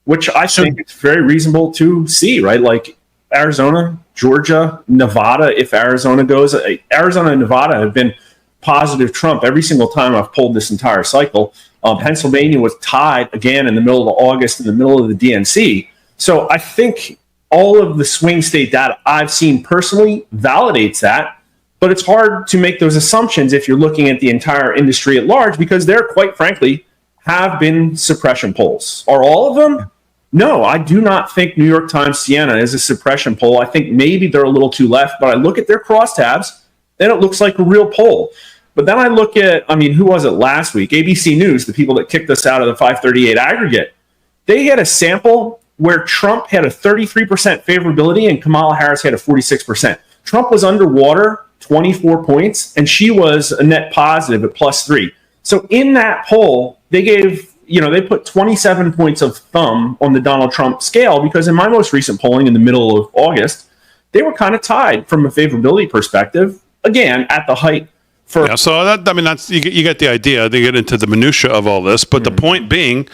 S: which I think it's very reasonable to see, right? Like Arizona, Georgia, Nevada, if Arizona goes. Arizona and Nevada have been positive Trump every single time I've polled this entire cycle. Pennsylvania was tied again in the middle of August in the middle of the DNC. So I think all of the swing state data I've seen personally validates that. But it's hard to make those assumptions if you're looking at the entire industry at large, because there, quite frankly, have been suppression polls. Are all of them? No, I do not think New York Times Siena is a suppression poll. I think maybe they're a little too left, but I look at their crosstabs, then it looks like a real poll. But then I look at, who was it last week? ABC News, the people that kicked us out of the 538 aggregate. They had a sample where Trump had a 33% favorability and Kamala Harris had a 46%. Trump was underwater 24 points, and she was a net positive at +3. So in that poll, they gave, they put 27 points of thumb on the Donald Trump scale, because in my most recent polling in the middle of August, they were kind of tied from a favorability perspective, again, at the height.
K: So that's you get the idea. They get into the minutia of all this, but the point being,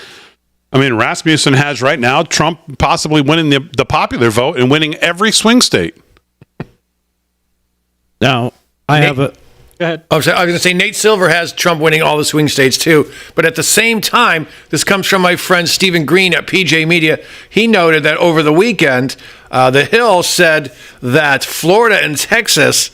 K: Rasmussen has right now Trump possibly winning the popular vote and winning every swing state.
L: Now, I have a... Go ahead.
M: I was going to say Nate Silver has Trump winning all the swing states, too. But at the same time, this comes from my friend Stephen Green at PJ Media. He noted that over the weekend, The Hill said that Florida and Texas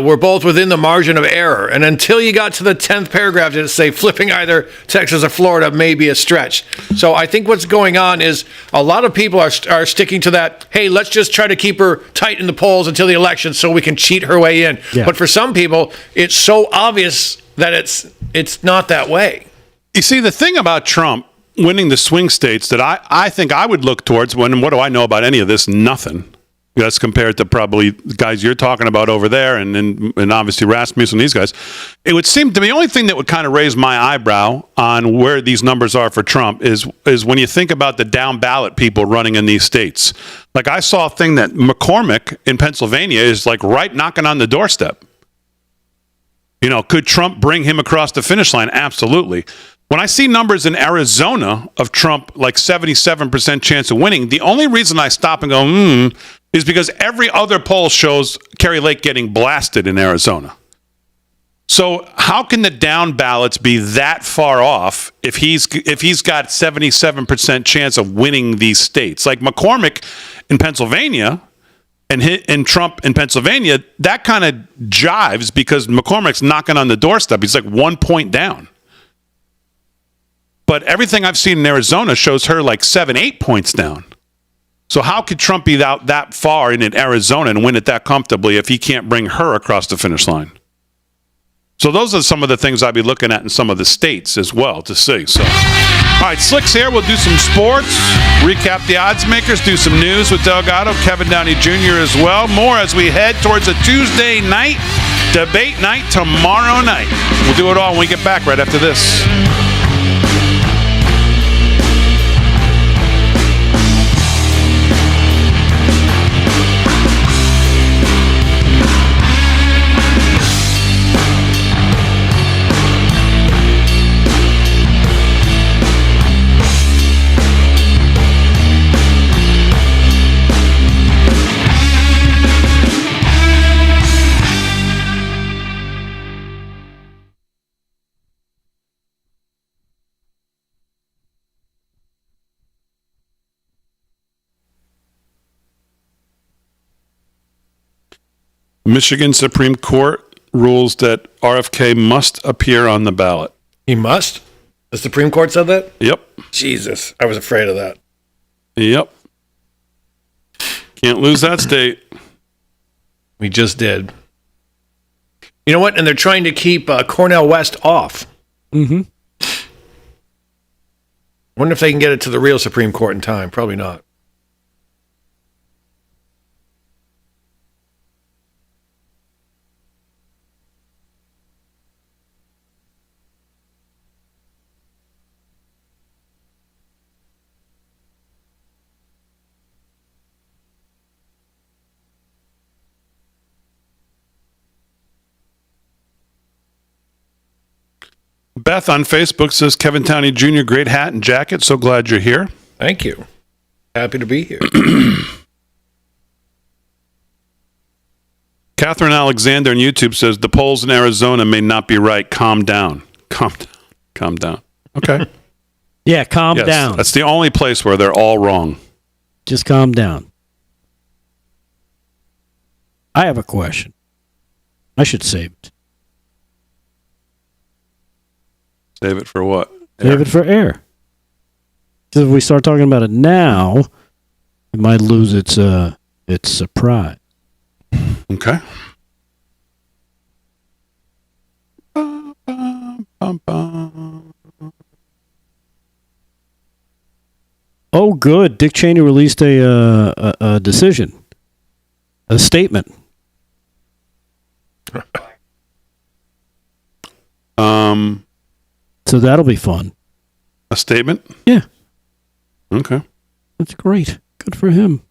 M: were both within the margin of error. And until you got to the 10th paragraph, did it say flipping either Texas or Florida may be a stretch. So I think what's going on is a lot of people are sticking to that, hey, let's just try to keep her tight in the polls until the election so we can cheat her way in. Yeah. But for some people, it's so obvious that it's not that way.
K: You see, the thing about Trump winning the swing states that I think I would look towards, what do I know about any of this? Nothing. That's compared to probably the guys you're talking about over there and obviously Rasmussen and these guys. It would seem to me the only thing that would kind of raise my eyebrow on where these numbers are for Trump is when you think about the down ballot people running in these states. Like I saw a thing that McCormick in Pennsylvania is like right knocking on the doorstep. Could Trump bring him across the finish line? Absolutely. When I see numbers in Arizona of Trump, like 77% chance of winning, the only reason I stop and go, is because every other poll shows Kerry Lake getting blasted in Arizona. So how can the down ballots be that far off if he's got 77% chance of winning these states? Like McCormick in Pennsylvania and Trump in Pennsylvania, that kind of jives because McCormick's knocking on the doorstep. He's like 1 point down. But everything I've seen in Arizona shows her like 7-8 points down. So how could Trump be out that far in Arizona and win it that comfortably if he can't bring her across the finish line? So those are some of the things I'd be looking at in some of the states as well to see. So, all right, Slick's here. We'll do some sports, recap the odds makers, do some news with Delgado, Kevin Downey Jr. as well. More as we head towards a Tuesday night debate night tomorrow night. We'll do it all when we get back right after this. Michigan Supreme Court rules that RFK must appear on the ballot.
M: He must? The Supreme Court said that?
K: Yep.
M: Jesus, I was afraid of that.
K: Yep. Can't lose that state.
M: We just did. You know what? And they're trying to keep Cornel West off.
L: Mm-hmm.
M: Wonder if they can get it to the real Supreme Court in time. Probably not.
K: Beth on Facebook says, Kevin Towney Jr., great hat and jacket. So glad you're here.
M: Thank you. Happy to be here.
K: Catherine Alexander on YouTube says, the polls in Arizona may not be right. Calm down. Calm down. Calm down. Okay.
L: Yeah, calm down.
K: That's the only place where they're all wrong.
L: Just calm down. I have a question. I should save it.
K: Save it for what?
L: Save it for air. Because if we start talking about it now, it might lose its surprise.
K: Okay.
L: Oh, good. Dick Cheney released a decision, a statement. So that'll be fun.
K: A statement?
L: Yeah.
K: Okay.
L: That's great. Good for him.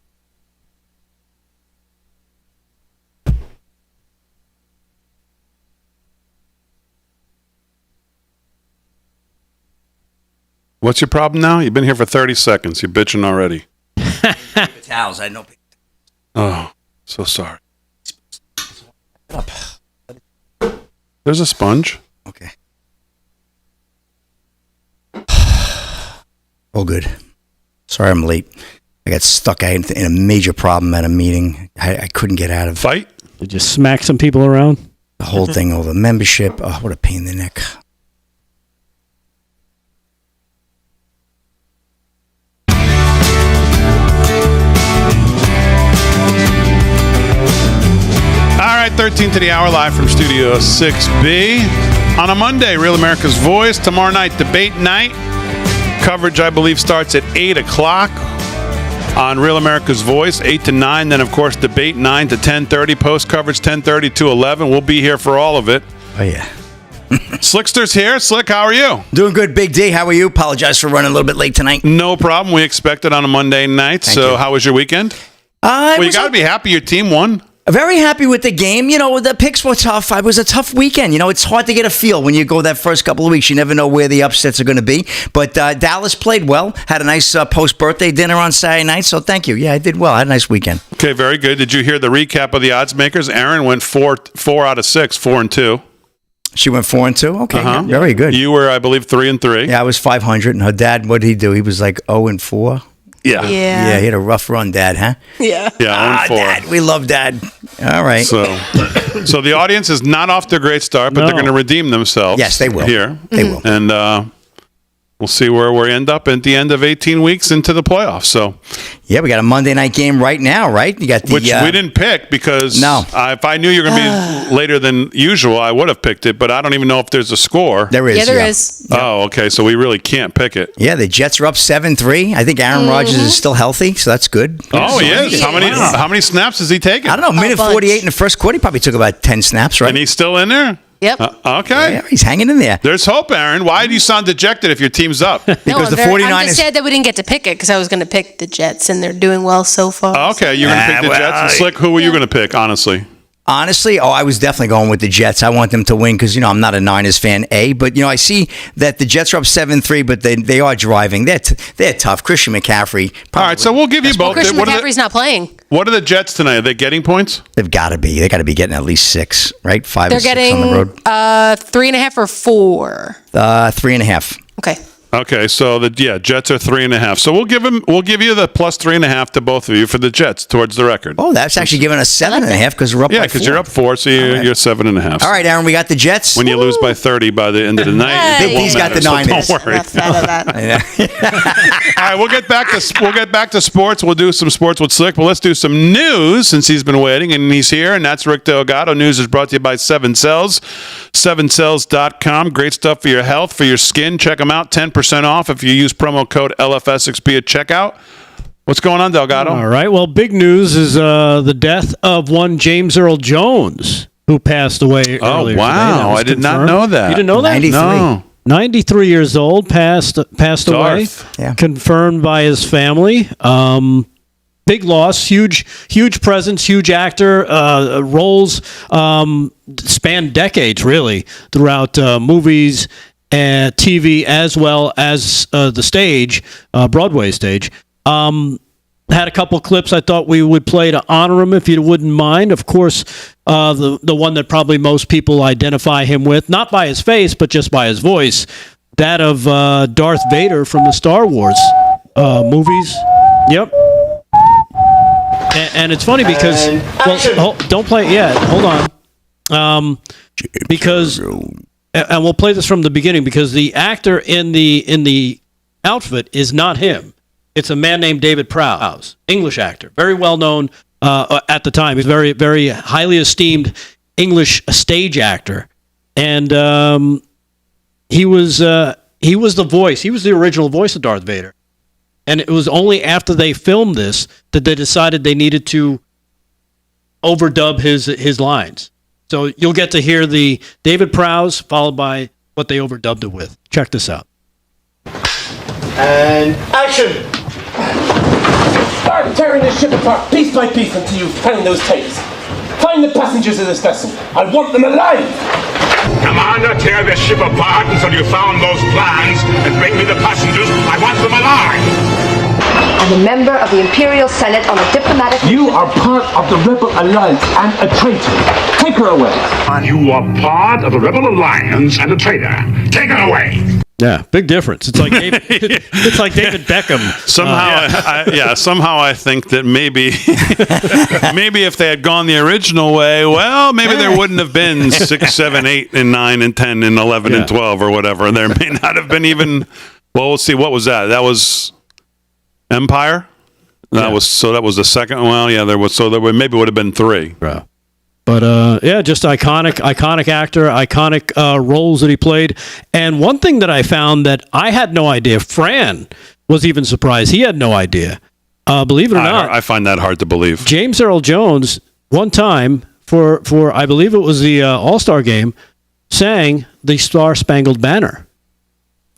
K: What's your problem now? You've been here for 30 seconds. You're bitching already.
T: Towels. I know.
K: Oh, so sorry. There's a sponge.
T: Okay. Oh, good. Sorry I'm late. I got stuck in a major problem at a meeting. I couldn't get out of.
K: Fight?
L: Did you smack some people around?
T: The whole thing over membership. Oh, what a pain in the neck.
K: All right, 13 to the hour, live from Studio 6B. On a Monday, Real America's Voice. Tomorrow night, debate night. Coverage, I believe, starts at 8 o'clock on Real America's Voice, 8 to 9. Then, of course, debate 9 to 10:30. Post coverage 10:30 to 11. We'll be here for all of it.
T: Oh, yeah.
K: Slickster's here. Slick, how are you?
T: Doing good, Big D. How are you? Apologize for running a little bit late tonight.
K: No problem. We expect it on a Monday night.
T: Thank
K: so
T: you.
K: how was your weekend? Well, you got to be happy your team won.
T: Very happy with the game. You know, the picks were tough. It was a tough weekend. You know, it's hard to get a feel when you go that first couple of weeks. You never know where the upsets are going to be. But Dallas played well. Had a nice post-birthday dinner on Saturday night. So thank you. Yeah, I did well. I had a nice weekend.
K: Okay, very good. Did you hear the recap of the odds makers? Aaron went 4 out of 6, 4-2.
T: She went 4-2. Okay, very good.
K: You were, I believe, 3-3.
T: Yeah, I was 500. And her dad, what did he do? He was like 0-4.
K: Yeah.
T: Yeah, he had a rough run, Dad, huh?
N: Yeah.
K: Yeah, 0-4.
T: Dad, we love Dad. All right.
K: So the audience is not off to a great start, but they're going to redeem themselves.
T: Yes, they will.
K: Here.
T: They will.
K: And we'll see where we end up at the end of 18 weeks into the playoffs. So,
T: yeah, we got a Monday night game right now, right? You got the,
K: which we didn't pick because if I knew you were going to be later than usual, I would have picked it. But I don't even know if there's a score.
T: There is.
N: Yeah, there is.
K: Oh, okay. So we really can't pick it.
T: Yeah, the Jets are up 7-3. I think Aaron Rodgers is still healthy, so that's good.
K: Oh, he is. How many snaps has he taken?
T: I don't know. Minute 48 in the first quarter. He probably took about 10 snaps, right?
K: And he's still in there?
N: Yep.
K: Okay.
T: Yeah, he's hanging in there.
K: There's hope, Aaron. Why do you sound dejected if your team's up?
T: Because the 49ers...
N: I'm just sad that we didn't get to pick it because I was going to pick the Jets, and they're doing well so far.
K: Okay, you're going to pick the Jets. And Slick, who were you going to pick, honestly?
T: Honestly, I was definitely going with the Jets. I want them to win because, I'm not a Niners fan, but, I see that the Jets are up 7-3, but they are driving. They're tough. Christian McCaffrey.
K: All right, so we'll give you both.
N: Well, Christian McCaffrey's not playing.
K: What are the Jets tonight? Are they getting points?
T: They've got to be. They got to be getting at least 6, right? 5
N: They're
T: or 6
N: getting
T: on the road.
N: 3.5 or 4.
T: 3.5.
N: Okay.
K: Okay, so Jets are 3.5. So we'll give you the plus 3.5 to both of you for the Jets towards the record.
T: Oh, that's actually giving us 7.5 because we're up.
K: Yeah, because you're up 4, so you're 7.5.
T: All right, Aaron, we got the Jets.
K: When you lose by 30 by the end of the night,
T: he's got the 9.
K: So don't worry. All right, we'll get back to sports. We'll do some sports with Slick, but let's do some news since he's been waiting and he's here. And that's Rick Delgado. News is brought to you by 7 Cells. 7cells.com. Great stuff for your health, for your skin. Check them out. 10% off if you use promo code LFSXP at checkout. What's going on, Delgado?
L: All right. Well, big news is the death of one James Earl Jones, who passed away earlier.
K: Oh, wow. I did not know that.
L: You didn't know that?
T: 93.
L: No. 93 years old, passed away.
T: Yeah.
L: Confirmed by his family. Big loss, huge presence, huge actor. Roles spanned decades, really, throughout movies and TV, as well as the stage, Broadway stage. Had a couple clips I thought we would play to honor him, if you wouldn't mind. Of course, the one that probably most people identify him with, not by his face, but just by his voice, that of Darth Vader from the Star Wars movies. Yep. And it's funny because don't play it yet. Hold on. Because and we'll play this from the beginning because the actor in the outfit is not him. It's a man named David Prowse, English actor, very well known at the time. He's very, very highly esteemed English stage actor, and he was the voice. He was the original voice of Darth Vader. And it was only after they filmed this that they decided they needed to overdub his lines. So you'll get to hear the David Prowse followed by what they overdubbed it with. Check this out.
U: And action! Start tearing this ship apart piece by piece until you find those tapes. Find the passengers of this vessel. I want them alive!
V: Commander, tear this ship apart until you found those plans and bring me the passengers. I want them alive!
W: I'm a member of the Imperial Senate on a diplomatic...
U: You are part of the Rebel Alliance and a traitor. Take her away.
V: You are part of the Rebel Alliance and a traitor. Take her away.
L: Yeah, big difference. It's like it's like David Beckham.
K: Somehow I think that maybe if they had gone the original way, well, maybe there wouldn't have been 6, 7, 8, and 9, and 10, and 11, and 12, or whatever. And there may not have been even. Well, we'll see. What was that? That was Empire. That was the second. Well, yeah, there was. Maybe would have been 3.
L: Right. But, just iconic actor, iconic roles that he played. And one thing that I found that I had no idea, Fran was even surprised. He had no idea. Believe it or not.
K: I find that hard to believe.
L: James Earl Jones, one time, for I believe it was the All-Star game, sang the Star-Spangled Banner.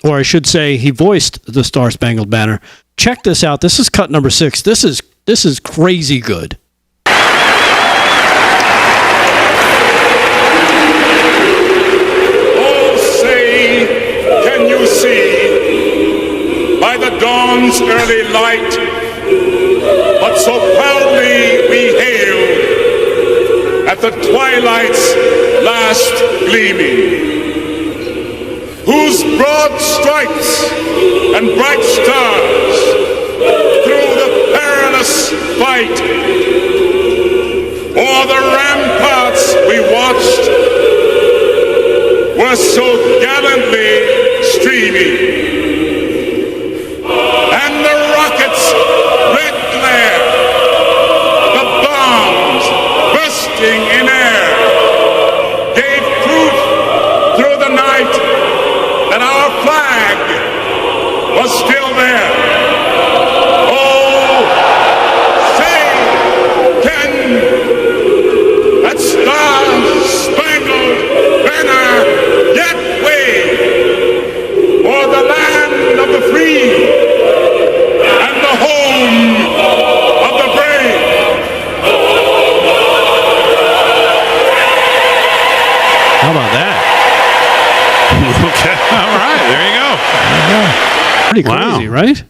L: Or I should say he voiced the Star-Spangled Banner. Check this out. This is cut number 6. This is crazy good.
V: By the dawn's early light, but so proudly we hail at the twilight's last gleaming, whose broad stripes and bright stars through the perilous fight o'er the ramparts we watched were so gallantly streaming. And the rockets' red glare, the bombs bursting in air, gave proof through the night that our flag was still there. Oh, say, can that star-spangled banner yet wave o'er the land of the free?
L: How about that?
K: Okay. All right. There you go.
L: Pretty crazy, right?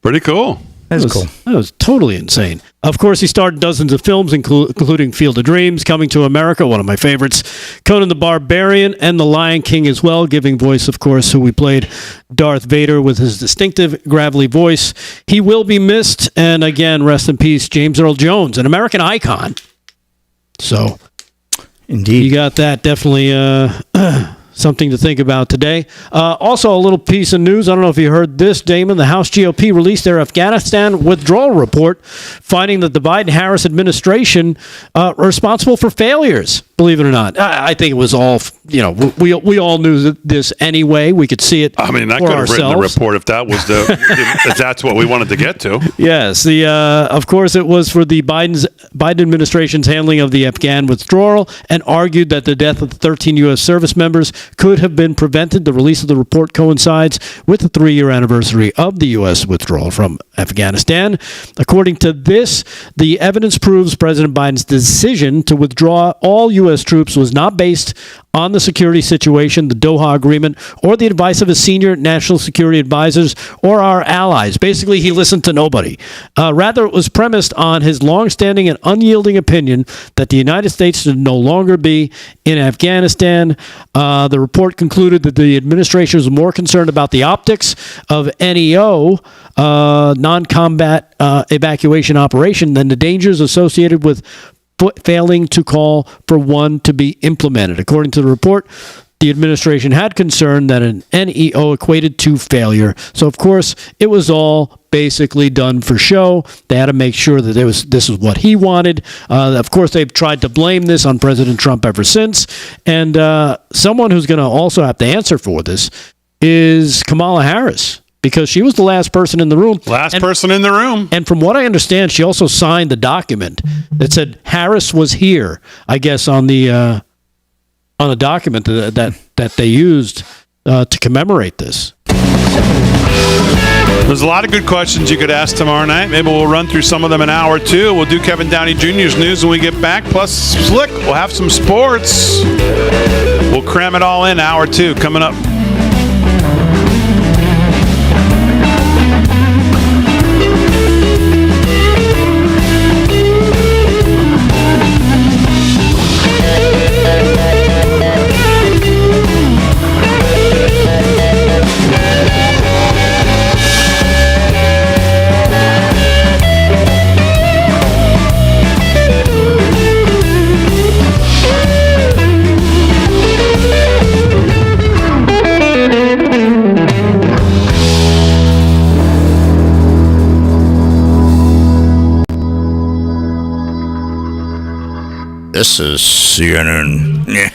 K: Pretty cool.
T: That's cool.
L: That was totally insane. Of course, he starred in dozens of films, including Field of Dreams, Coming to America, one of my favorites, Conan the Barbarian, and The Lion King as well, giving voice, of course, who we played Darth Vader with his distinctive, gravelly voice. He will be missed, and again, rest in peace, James Earl Jones, an American icon. So,
T: indeed,
L: you got that. Definitely something to think about today. Also, a little piece of news. I don't know if you heard this, Damon. The House GOP released their Afghanistan withdrawal report, finding that the Biden-Harris administration are responsible for failures, believe it or not. I think it was all, we all knew this anyway. We could see it
K: I mean, I
L: for
K: could have written the
L: ourselves.
K: report if that was if that's what we wanted to get to.
L: Yes, of course it was for the Biden administration's handling of the Afghan withdrawal, and argued that the death of the 13 U.S. service members could have been prevented. The release of the report coincides with the 3-year anniversary of the U.S. withdrawal from Afghanistan. According to this, the evidence proves President Biden's decision to withdraw all U.S. troops was not based on the security situation, the Doha Agreement, or the advice of his senior national security advisors or our allies. Basically, he listened to nobody. Rather, it was premised on his longstanding and unyielding opinion that the United States should no longer be in Afghanistan. The report concluded that the administration was more concerned about the optics of NEO, non-combat evacuation operation, than the dangers associated with failing to call for one to be implemented. According to the report, the administration had concern that an NEO equated to failure. So, of course, it was all basically done for show. They had to make sure that this is what he wanted. Of course, they've tried to blame this on President Trump ever since. And someone who's going to also have to answer for this is Kamala Harris, because she was the last person in the room.
K: Person in the room.
L: And from what I understand, she also signed the document that said Harris was here, I guess, on the document that they used to commemorate this.
K: There's a lot of good questions you could ask tomorrow night. Maybe we'll run through some of them in hour 2. We'll do Kevin Downey Jr.'s news when we get back. Plus, Slick, we'll have some sports. We'll cram it all in hour 2 coming up.
T: This is CNN. Yeah.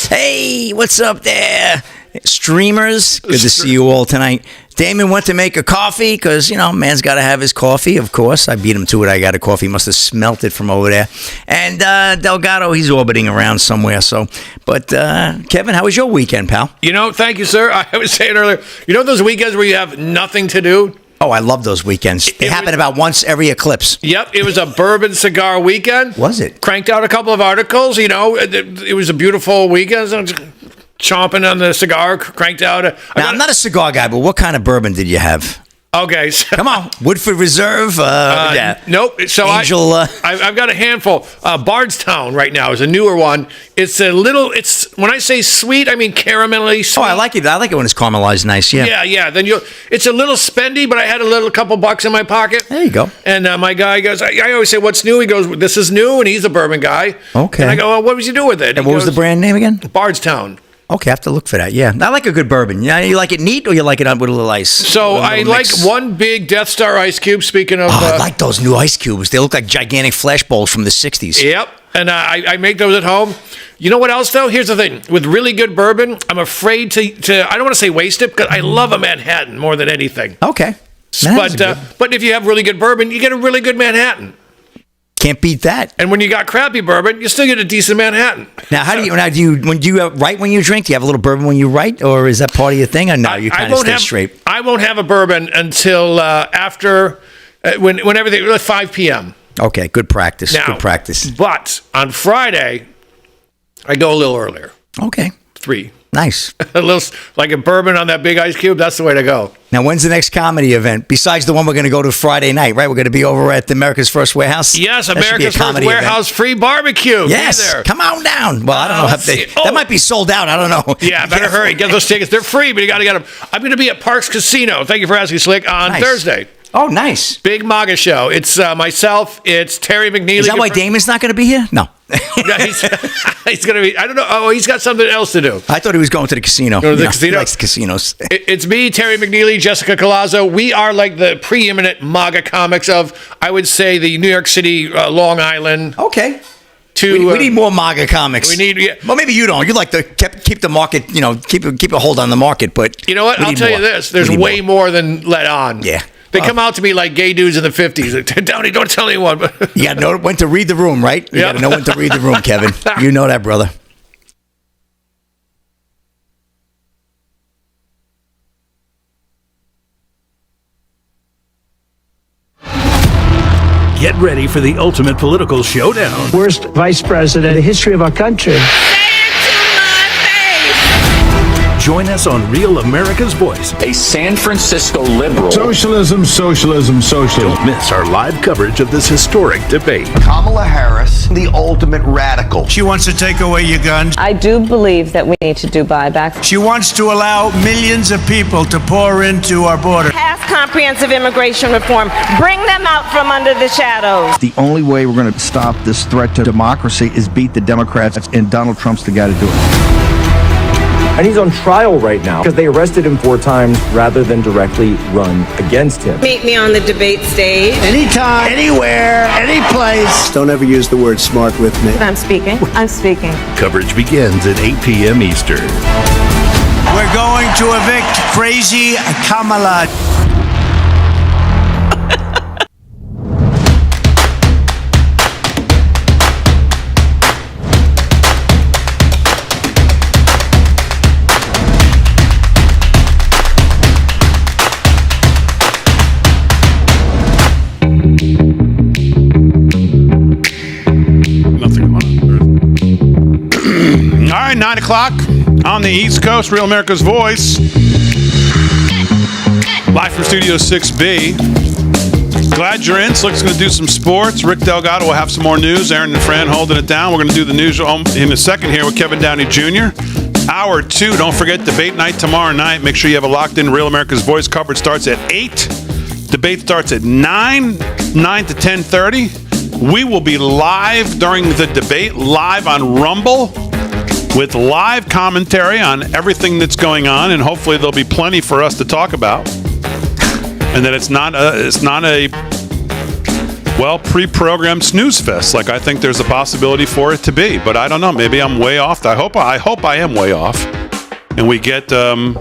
T: Hey, what's up there? Streamers, good to see you all tonight. Damon went to make a coffee because, man's got to have his coffee, of course. I beat him to it. I got a coffee. Must have smelt it from over there. And Delgado, he's orbiting around somewhere. But Kevin, how was your weekend, pal?
M: Thank you, sir. I was saying earlier, those weekends where you have nothing to do?
T: Oh, I love those weekends. They happen about once every eclipse.
M: Yep, it was a bourbon cigar weekend.
T: Was it?
M: Cranked out a couple of articles, it was a beautiful weekend. Chomping on the cigar, cranked out.
T: Now, I'm not a cigar guy, but what kind of bourbon did you have?
M: Okay. So,
T: come on. Woodford Reserve? Yeah.
M: Nope. So
T: Angel,
M: I've got a handful. Bardstown right now is a newer one. It's when I say sweet, I mean caramelly sweet.
T: Oh, I like it. I like it when it's caramelized nice, yeah.
M: Yeah. Then it's a little spendy, but I had a couple bucks in my pocket.
T: There you go.
M: And my guy goes, I always say, what's new? He goes, this is new, and he's a bourbon guy.
T: Okay.
M: And I go, well, what was you do with it?
T: And what was the brand name again?
M: Bardstown.
T: Okay, I have to look for that. Yeah, I like a good bourbon. Yeah, you like it neat or you like it with a little ice?
M: So I like one big Death Star ice cube. Speaking of,
T: I like those new ice cubes. They look like gigantic flash bowls from the '60s.
M: Yep, and I make those at home. You know what else though? Here's the thing: with really good bourbon, I'm afraid to I don't want to say waste it because I love a Manhattan more than anything.
T: Okay,
M: but if you have really good bourbon, you get a really good Manhattan.
T: Can't beat that.
M: And when you got crappy bourbon, you still get a decent Manhattan.
T: Now, do you write when you drink? Do you have a little bourbon when you write, or is that part of your thing? Or no, you kind of stay straight.
M: I won't have a bourbon until after when everything 5 p.m.
T: Okay, good practice.
M: Now,
T: good practice.
M: But on Friday, I go a little earlier.
T: Okay.
M: 3.
T: Nice.
M: A little like a bourbon on that big ice cube. That's the way to go.
T: Now, when's the next comedy event? Besides the one we're going to go to Friday night, right? We're going to be over at the America's First Warehouse.
M: Yes,
T: That should be a
M: America's First
T: comedy
M: Warehouse
T: event.
M: free barbecue.
T: Yes,
M: Be there.
T: come on down. Well, I don't know if that might be sold out. I don't know.
M: Yeah, better hurry. Get those tickets. They're free, but you got to get them. I'm going to be at Parks Casino. Thank you for asking, Slick, on Thursday.
T: Oh, nice.
M: Big MAGA show. It's myself. It's Terry McNeely.
T: Is that why Damon's not going to be here? No.
M: No, he's going to be. I don't know. Oh, he's got something else to do.
T: I thought he was going to the casino.
M: Go to the
T: You know,
M: casino?
T: He likes the casinos.
M: It's me, Terry McNeely, Jessica Colazzo. We are like the preeminent MAGA comics of, I would say, the New York City, Long Island.
T: Okay. We need more MAGA comics.
M: We need. Yeah.
T: Well, maybe you don't. You like to keep the market. You know, keep a hold on the market. But
M: you know what? I'll tell you this: there's way more than let on.
T: Yeah.
M: They come out to me like gay dudes in the 50s. Like, Downey, don't tell anyone.
T: You got to know when to read the room, right? You got to know when to read the room, Kevin. You know that, brother.
A: Get ready for the ultimate political showdown.
B: Worst vice president in the history of our country.
A: Join us on Real America's Voice.
C: A San Francisco liberal.
A: Socialism, socialism, socialism. Don't miss our live coverage of this historic debate.
E: Kamala Harris, the ultimate radical.
F: She wants to take away your guns.
G: I do believe that we need to do buybacks.
F: She wants to allow millions of people to pour into our border.
G: Pass comprehensive immigration reform. Bring them out from under the shadows.
H: The only way we're going to stop this threat to democracy is beat the Democrats, and Donald Trump's the guy to do it.
I: And he's on trial right now because they arrested him 4 times rather than directly run against him.
G: Meet me on the debate stage.
J: Anytime, anywhere, any place. Don't ever use the word smart with me.
G: I'm speaking. I'm speaking.
A: Coverage begins at 8 p.m. Eastern.
F: We're going to evict crazy Kamala.
K: All right, 9 o'clock on the East Coast, Real America's Voice. Live from Studio 6B. Glad you're in. Slick's going to do some sports. Rick Delgado will have some more news. Aaron and Fran holding it down. We're going to do the news in a second here with Kevin Downey Jr. Hour 2. Don't forget debate night tomorrow night. Make sure you have it locked in. Real America's Voice coverage starts at 8. Debate starts at 9 to 10:30. We will be live during the debate, live on Rumble, with live commentary on everything that's going on, and hopefully there'll be plenty for us to talk about. And that it's not a pre-programmed snooze fest like I think there's a possibility for it to be. But I don't know. Maybe I'm way off. I hope I am way off. And we get we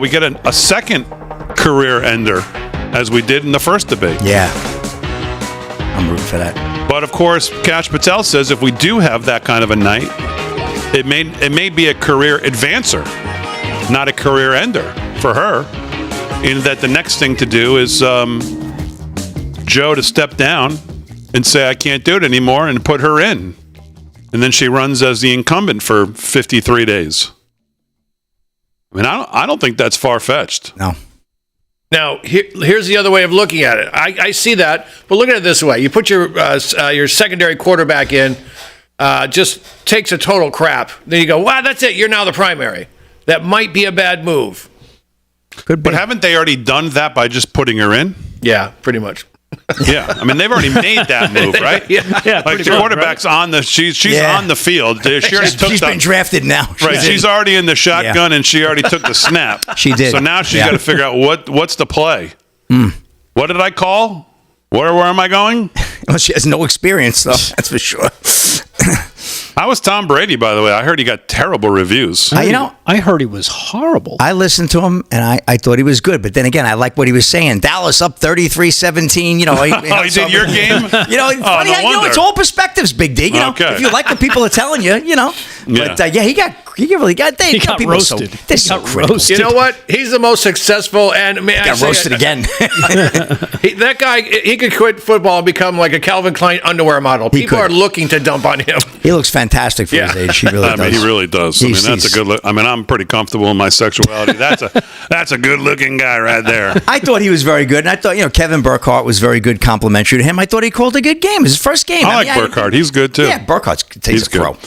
K: get a second career ender as we did in the first debate.
T: Yeah. I'm rooting for that.
K: But of course, Kash Patel says if we do have that kind of a night, it may be a career advancer, not a career ender for her. In that the next thing to do is Joe to step down and say I can't do it anymore and put her in, and then she runs as the incumbent for 53 days. I mean, I don't think that's far-fetched.
T: No.
M: Now, here's the other way of looking at it. I see that, but look at it this way. You put your secondary quarterback in, just takes a total crap. Then you go, wow, that's it. You're now the primary. That might be a bad move.
K: Could be. But haven't they already done that by just putting her in?
M: Yeah, pretty much.
K: Yeah, I mean they've already made that move, right?
M: Yeah,
K: like the quarterback's on the she's on the field.
T: She's been drafted now.
K: She's already in the shotgun and she already took the snap.
T: She did.
K: So now she's got to figure out what's the play. What did I call? Where am I going?
T: Well, she has no experience, though. That's for sure.
K: How was Tom Brady, by the way? I heard he got terrible reviews.
L: I heard he was horrible.
T: I listened to him, and I thought he was good. But then again, I like what he was saying. Dallas up 33-17.
K: He did your game?
T: Funny how, it's all perspectives, Big D. If you like what people are telling you, But he He really got.
L: He got roasted.
T: They're so critical.
M: You know what? He's the most successful, and
T: Got roasted again.
M: That guy, he could quit football and become like a Calvin Klein underwear model. People are looking to dump on him.
T: He looks fantastic for his age. He really does.
K: I mean, he really does. I mean, that's a good look. I mean, I'm pretty comfortable in my sexuality. That's a good looking guy right there.
T: I thought he was very good, and I thought Kevin Burkhardt was very good, complimentary to him. I thought he called a good game. His first game.
K: I like Burkhardt. He's good too.
T: Yeah, Burkhardt takes a throw.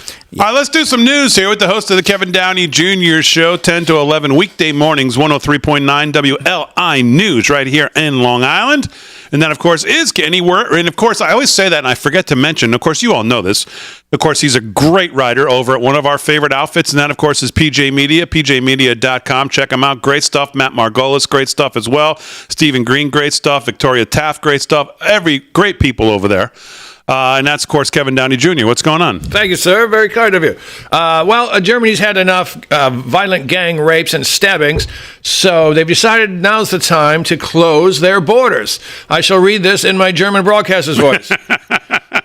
K: All right, let's do some news here with the host of the Kevin Downey Jr. Show, 10 to 11 weekday mornings, 103.9 WLI News right here in Long Island. And that, of course, is anywhere. And, of course, I always say that, and I forget to mention, of course, you all know this. Of course, he's a great writer over at one of our favorite outfits, and that, of course, is PJ Media, pjmedia.com. Check him out. Great stuff. Matt Margolis, great stuff as well. Stephen Green, great stuff. Victoria Taft, great stuff. Great people over there. And that's, of course, Kevin Downey Jr. What's going on?
M: Thank you, sir. Very kind of you. Germany's had enough violent gang rapes and stabbings, so they've decided now's the time to close their borders. I shall read this in my German broadcaster's voice.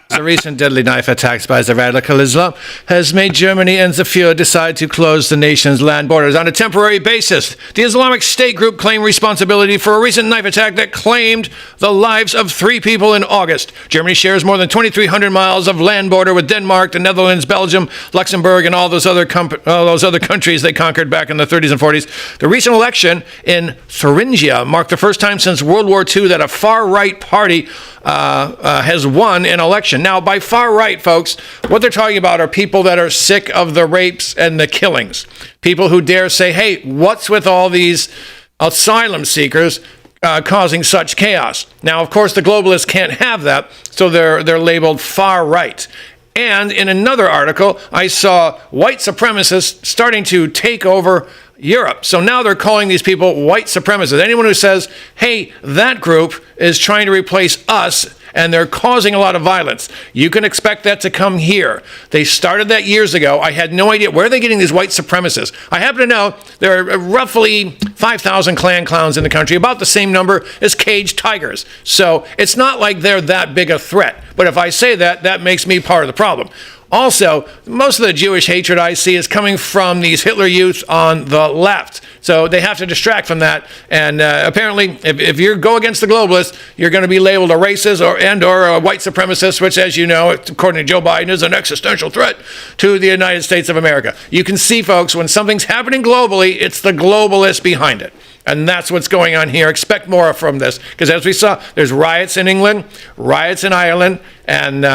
M: The recent deadly knife attacks by the radical Islam has made Germany and the Führer decide to close the nation's land borders on a temporary basis. The Islamic State group claimed responsibility for a recent knife attack that claimed the lives of 3 people in August. Germany shares more than 2,300 miles of land border with Denmark, the Netherlands, Belgium, Luxembourg, and all those other countries they conquered back in the 30s and 40s. The recent election in Thuringia marked the first time since World War II that a far-right party has won an election. Now, by far right, folks, what they're talking about are people that are sick of the rapes and the killings. People who dare say, hey, what's with all these asylum seekers causing such chaos? Now, of course, the globalists can't have that, so they're labeled far right. And in another article, I saw white supremacists starting to take over Europe. So now they're calling these people white supremacists. Anyone who says, hey, that group is trying to replace us and they're causing a lot of violence, you can expect that to come here. They started that years ago. I had no idea. Where are they getting these white supremacists? I happen to know there are roughly 5,000 Klan clowns in the country, about the same number as caged tigers. So it's not like they're that big a threat. But if I say that, that makes me part of the problem. Also, most of the Jewish hatred I see is coming from these Hitler youth on the left. So they have to distract from that. And apparently, if you go against the globalists, you're going to be labeled a racist or a white supremacist, which, as you know, according to Joe Biden, is an existential threat to the United States of America. You can see, folks, when something's happening globally, it's the globalists behind it. And that's what's going on here. Expect more from this. Because as we saw, there's riots in England, riots in Ireland, and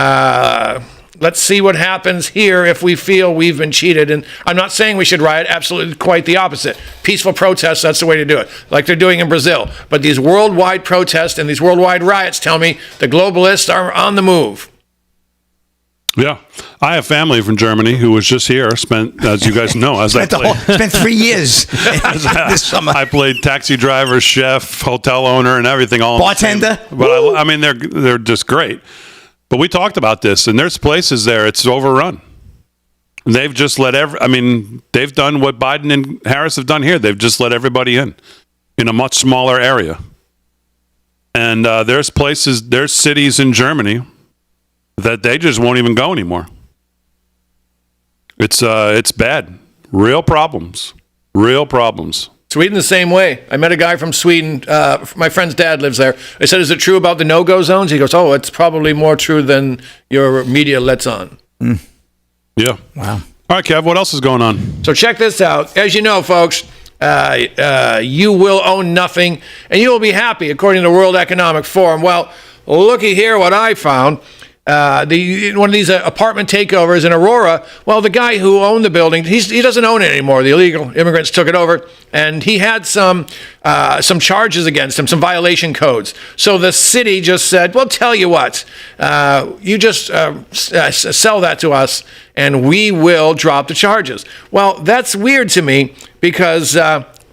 M: let's see what happens here if we feel we've been cheated. And I'm not saying we should riot. Absolutely quite the opposite. Peaceful protests, that's the way to do it, like they're doing in Brazil. But these worldwide protests and these worldwide riots tell me the globalists are on the move.
K: Yeah. I have family from Germany who was just here, spent, as you guys know,
T: spent 3 years this summer.
K: I played taxi driver, chef, hotel owner, and everything. All
T: bartender.
K: But I mean, they're just great. But we talked about this, and there's places there, it's overrun. They've just let they've done what Biden and Harris have done here. They've just let everybody in a much smaller area. And there's cities in Germany that they just won't even go anymore. It's bad. Real problems. Sweden
M: the same way. I met a guy from Sweden. My friend's dad lives there. I said, is it true about the no-go zones? He goes, oh, it's probably more true than your media lets on.
K: Yeah.
T: Wow.
K: All right, Kev, what else is going on?
M: So check this out. As you know, folks, you will own nothing, and you will be happy, according to the World Economic Forum. Well, looky here what I found. One of these apartment takeovers in Aurora. Well, the guy who owned the building, he doesn't own it anymore. The illegal immigrants took it over, and he had some charges against him, some violation codes. So the city just said, well, tell you what, you just sell that to us, and we will drop the charges. Well, that's weird to me because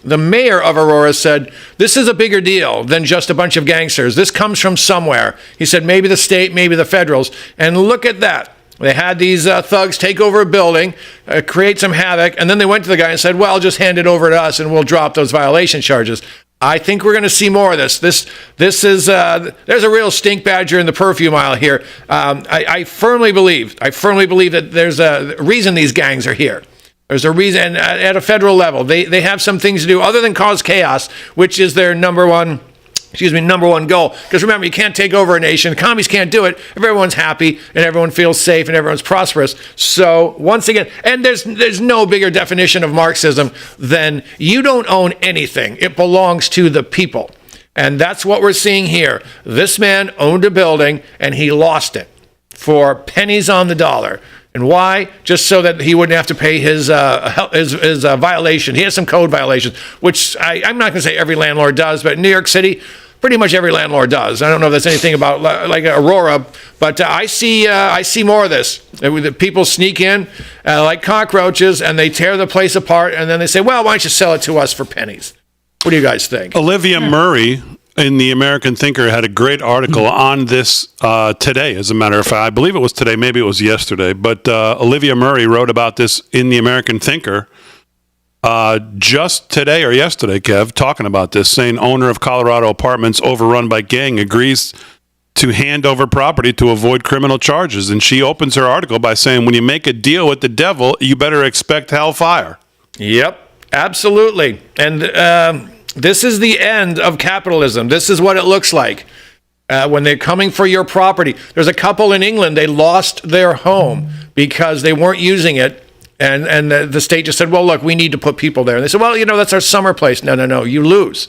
M: the mayor of Aurora said, this is a bigger deal than just a bunch of gangsters. This comes from somewhere. He said, maybe the state, maybe the federals. And look at that. They had these thugs take over a building, create some havoc, and then they went to the guy and said, well, just hand it over to us and we'll drop those violation charges. I think we're going to see more of this. This is there's a real stink badger in the perfume aisle here. I firmly believe that there's a reason these gangs are here. There's a reason at a federal level. They have some things to do other than cause chaos, which is their number one goal. Because remember, you can't take over a nation. Commies can't do it if everyone's happy and everyone feels safe and everyone's prosperous. So once again, and there's no bigger definition of Marxism than you don't own anything. It belongs to the people. And that's what we're seeing here. This man owned a building and he lost it for pennies on the dollar. And why? Just so that he wouldn't have to pay his violation. He has some code violations, which I'm not going to say every landlord does, but in New York City, pretty much every landlord does. I don't know if there's anything about like Aurora, but I see more of this. The people sneak in like cockroaches, and they tear the place apart, and then they say, well, why don't you sell it to us for pennies? What do you guys think?
K: Olivia Murray in the American Thinker had a great article on this today, as a matter of fact. I believe it was today, maybe it was yesterday, but Olivia Murray wrote about this in the American Thinker just today or yesterday, Kev, talking about this, saying owner of Colorado apartments overrun by gang agrees to hand over property to avoid criminal charges. And she opens her article by saying, when you make a deal with the devil, you better expect hellfire.
M: Yep, absolutely. And this is the end of capitalism. This is what it looks like when they're coming for your property. There's a couple in England, they lost their home because they weren't using it. And the state just said, well, look, we need to put people there. And they said, well, that's our summer place. No, you lose.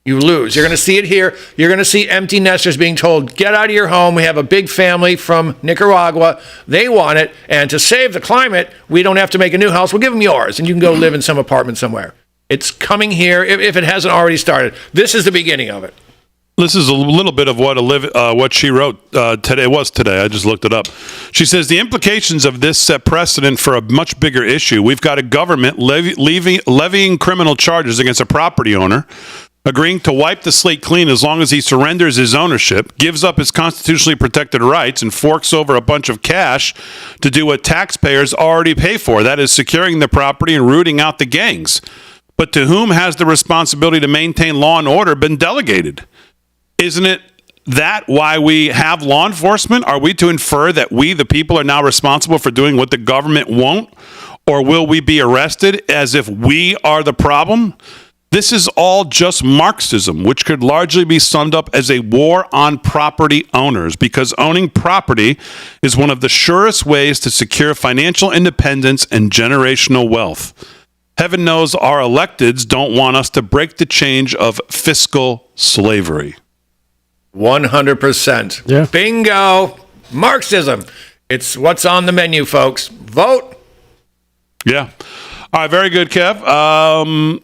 M: You lose. You're going to see it here. You're going to see empty nesters being told, get out of your home. We have a big family from Nicaragua. They want it. And to save the climate, we don't have to make a new house. We'll give them yours, and you can go live in some apartment somewhere. It's coming here if it hasn't already started. This is the beginning of it.
K: This is a little bit of what she wrote today. It was today. I just looked it up. She says, the implications of this set precedent for a much bigger issue. We've got a government levying criminal charges against a property owner, agreeing to wipe the slate clean as long as he surrenders his ownership, gives up his constitutionally protected rights, and forks over a bunch of cash to do what taxpayers already pay for. That is securing the property and rooting out the gangs. But to whom has the responsibility to maintain law and order been delegated? Isn't it that why we have law enforcement? Are we to infer that we, the people, are now responsible for doing what the government won't? Or will we be arrested as if we are the problem? This is all just Marxism, which could largely be summed up as a war on property owners, because owning property is one of the surest ways to secure financial independence and generational wealth. Heaven knows our electeds don't want us to break the change of fiscal slavery.
M: 100%.
L: Yeah.
M: Bingo. Marxism. It's what's on the menu, folks. Vote.
K: Yeah. All right. Very good, Kev.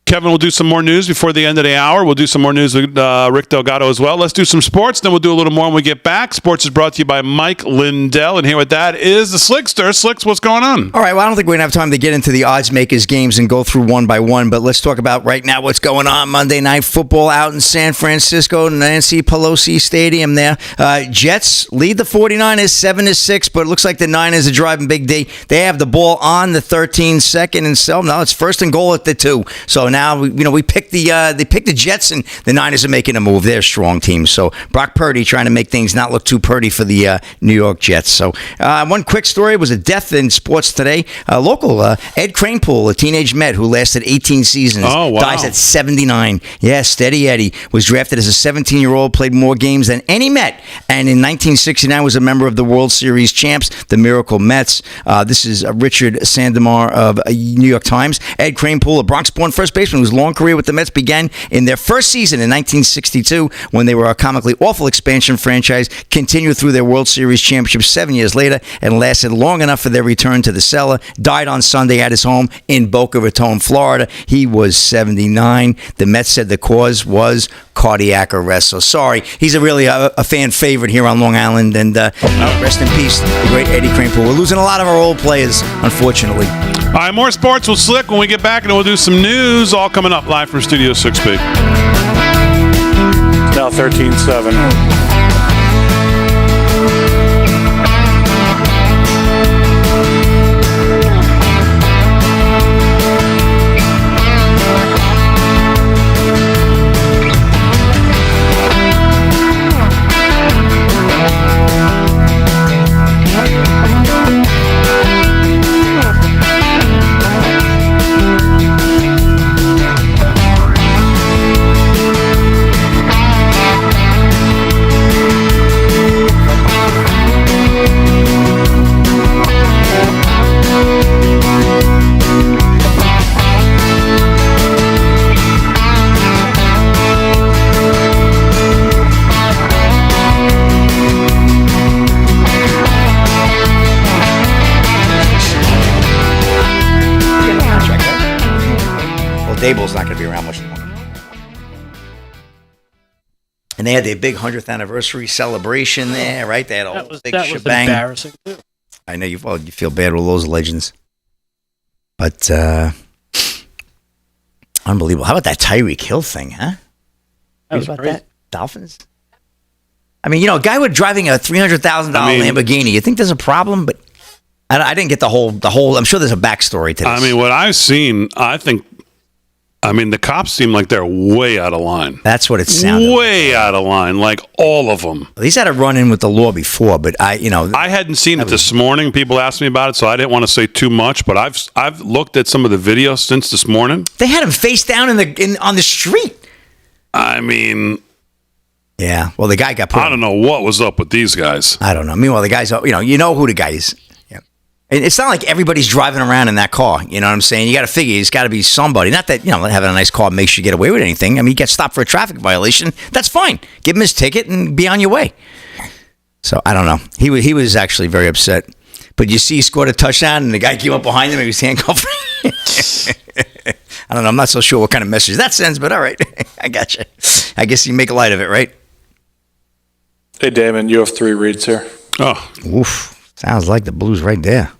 K: Kevin will do some more news before the end of the hour. We'll do some more news with Rick Delgado as well. Let's do some sports, then we'll do a little more when we get back. Sports is brought to you by Mike Lindell, and here with that is the Slickster. Slicks, what's going on?
T: All right, well, I don't think we're going to have time to get into the odds makers games and go through one by one, but let's talk about right now what's going on. Monday Night Football out in San Francisco, Nancy Pelosi Stadium there. Jets lead the 49ers 7-6, but it looks like the Niners are driving Big D. They have the ball on the 13-second, and so now it's first and goal at the 2. So now, we picked they picked the Jets, and the Niners are making a move. They're a strong team. So Brock Purdy trying to make things not look too purdy for the New York Jets. So one quick story was a death in sports today. Local Ed Kranepool, a teenage Met who lasted 18 seasons, dies at 79. Yeah, Steady Eddie was drafted as a 17-year-old, played more games than any Met, and in 1969 was a member of the World Series champs, the Miracle Mets. This is Richard Sandemar of New York Times. Ed Kranepool, a Bronx-born first baseman whose long career with the Mets began in their first season in 1962 when they were a comically awful expansion franchise, continued through their World Series championship 7 years later, and lasted long enough for their return to the cellar. Died on Sunday at his home in Boca Raton, Florida. He was 79. The Mets said the cause was cardiac arrest. So sorry, he's really a fan favorite here on Long Island, and rest in peace, the great Eddie Kranepool. We're losing a lot of our old players, unfortunately.
K: All right, more sports with Slick when we get back, and we'll do some news all coming up live from Studio 6B.
D: Now 13-7.
T: Cable's not going to be around much longer. And they had their big 100th anniversary celebration there, right? They had a whole big shebang.
L: Was embarrassing too.
T: I know you feel bad with those legends, but unbelievable. How about that Tyreek Hill thing, huh?
L: That was
T: about
L: crazy.
T: that? Dolphins. I mean, a guy with driving a $300,000 Lamborghini. You think there's a problem? But I didn't get the whole. I'm sure there's a backstory to this.
K: I mean, what I've seen, the cops seem like they're way out of line.
T: That's what it sounded
K: way out of line, like all of them.
T: He's had a run-in with the law before, but I
K: hadn't seen it this morning. People asked me about it, so I didn't want to say too much. But I've looked at some of the videos since this morning.
T: They had him face down on the street.
K: I mean,
T: yeah. Well, the guy got put.
K: I don't know what was up with these guys.
T: I don't know. Meanwhile, the guy's you know who the guy is. Yeah. And it's not like everybody's driving around in that car. You know what I'm saying? You got to figure he's got to be somebody. Not that having a nice car makes you get away with anything. I mean, you get stopped for a traffic violation. That's fine. Give him his ticket and be on your way. So I don't know. He was actually very upset. But you see, he scored a touchdown, and the guy came up behind him. And he was handcuffed. I don't know. I'm not so sure what kind of message that sends, but all right. I got you. I guess you make light of it, right?
D: Hey, Damon, you have 3 reads here.
K: Oh.
T: Oof. Sounds like the Blues right there.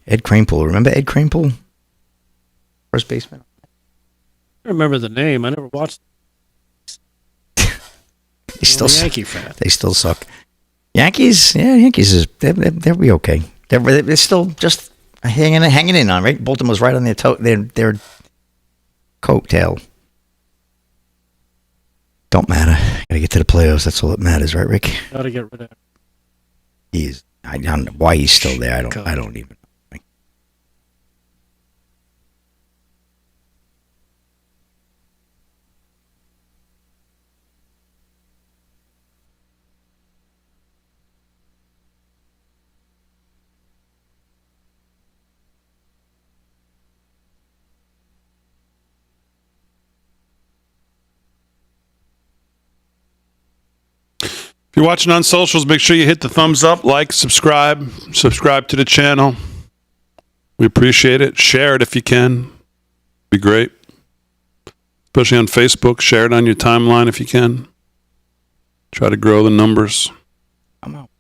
T: Ed Kranepool. Remember Ed Kranepool? First baseman.
L: I remember the name. I never watched it.
T: I'm a
L: Yankee fan.
T: They still suck. Yankees is they'll be okay. They're still just hanging in on, right? Baltimore's right on their coattail. Don't matter. Gotta get to the playoffs. That's all that matters, right, Rick?
L: Gotta get rid of him.
T: I don't know why he's still there. I don't even.
K: If you're watching on socials, make sure you hit the thumbs up, like, subscribe to the channel. We appreciate it. Share it if you can. Be great. Especially on Facebook. Share it on your timeline if you can. Try to grow the numbers.
T: I'm out.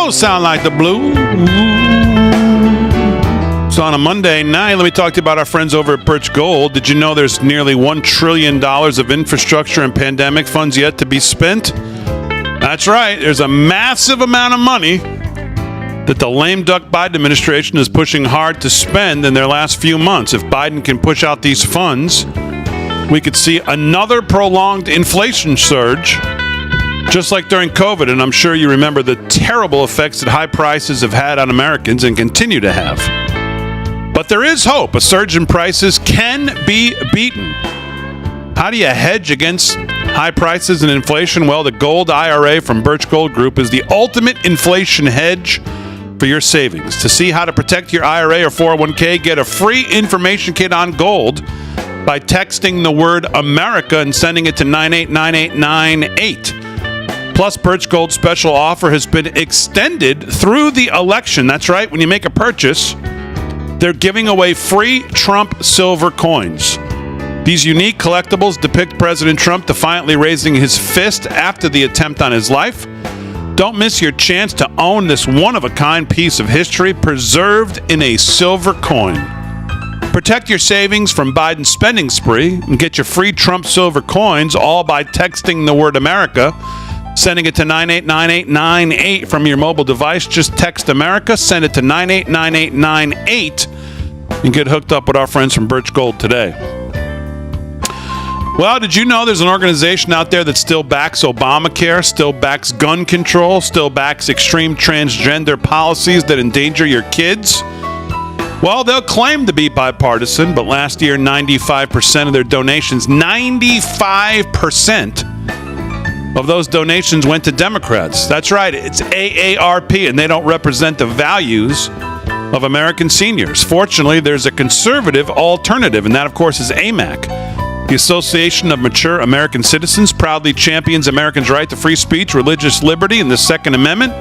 K: Sound like the Blues. So on a Monday night, let me talk to you about our friends over at Birch Gold. Did you know there's nearly $1 trillion of infrastructure and pandemic funds yet to be spent? That's right. There's a massive amount of money that the lame duck Biden administration is pushing hard to spend in their last few months. If Biden can push out these funds, we could see another prolonged inflation surge, just like during COVID, and I'm sure you remember the terrible effects that high prices have had on Americans and continue to have. But there is hope. A surge in prices can be beaten. How do you hedge against high prices and inflation? Well, the Gold IRA from Birch Gold Group is the ultimate inflation hedge for your savings. To see how to protect your IRA or 401k, get a free information kit on gold by texting the word America and sending it to 989898. Plus, Birch Gold's special offer has been extended through the election. That's right. When you make a purchase, they're giving away free Trump silver coins. These unique collectibles depict President Trump defiantly raising his fist after the attempt on his life. Don't miss your chance to own this one-of-a-kind piece of history preserved in a silver coin. Protect your savings from Biden's spending spree and get your free Trump silver coins all by texting the word America, sending it to 989898 from your mobile device. Just text America, send it to 989898, and get hooked up with our friends from Birch Gold today. Well, did you know there's an organization out there that still backs Obamacare, still backs gun control, still backs extreme transgender policies that endanger your kids? Well, they'll claim to be bipartisan, but last year, 95% of their donations, 95%, of those donations went to Democrats. That's right. It's AARP, and they don't represent the values of American seniors. Fortunately, there's a conservative alternative, and that, of course, is AMAC. The Association of Mature American Citizens proudly champions Americans' right to free speech, religious liberty, and the Second Amendment.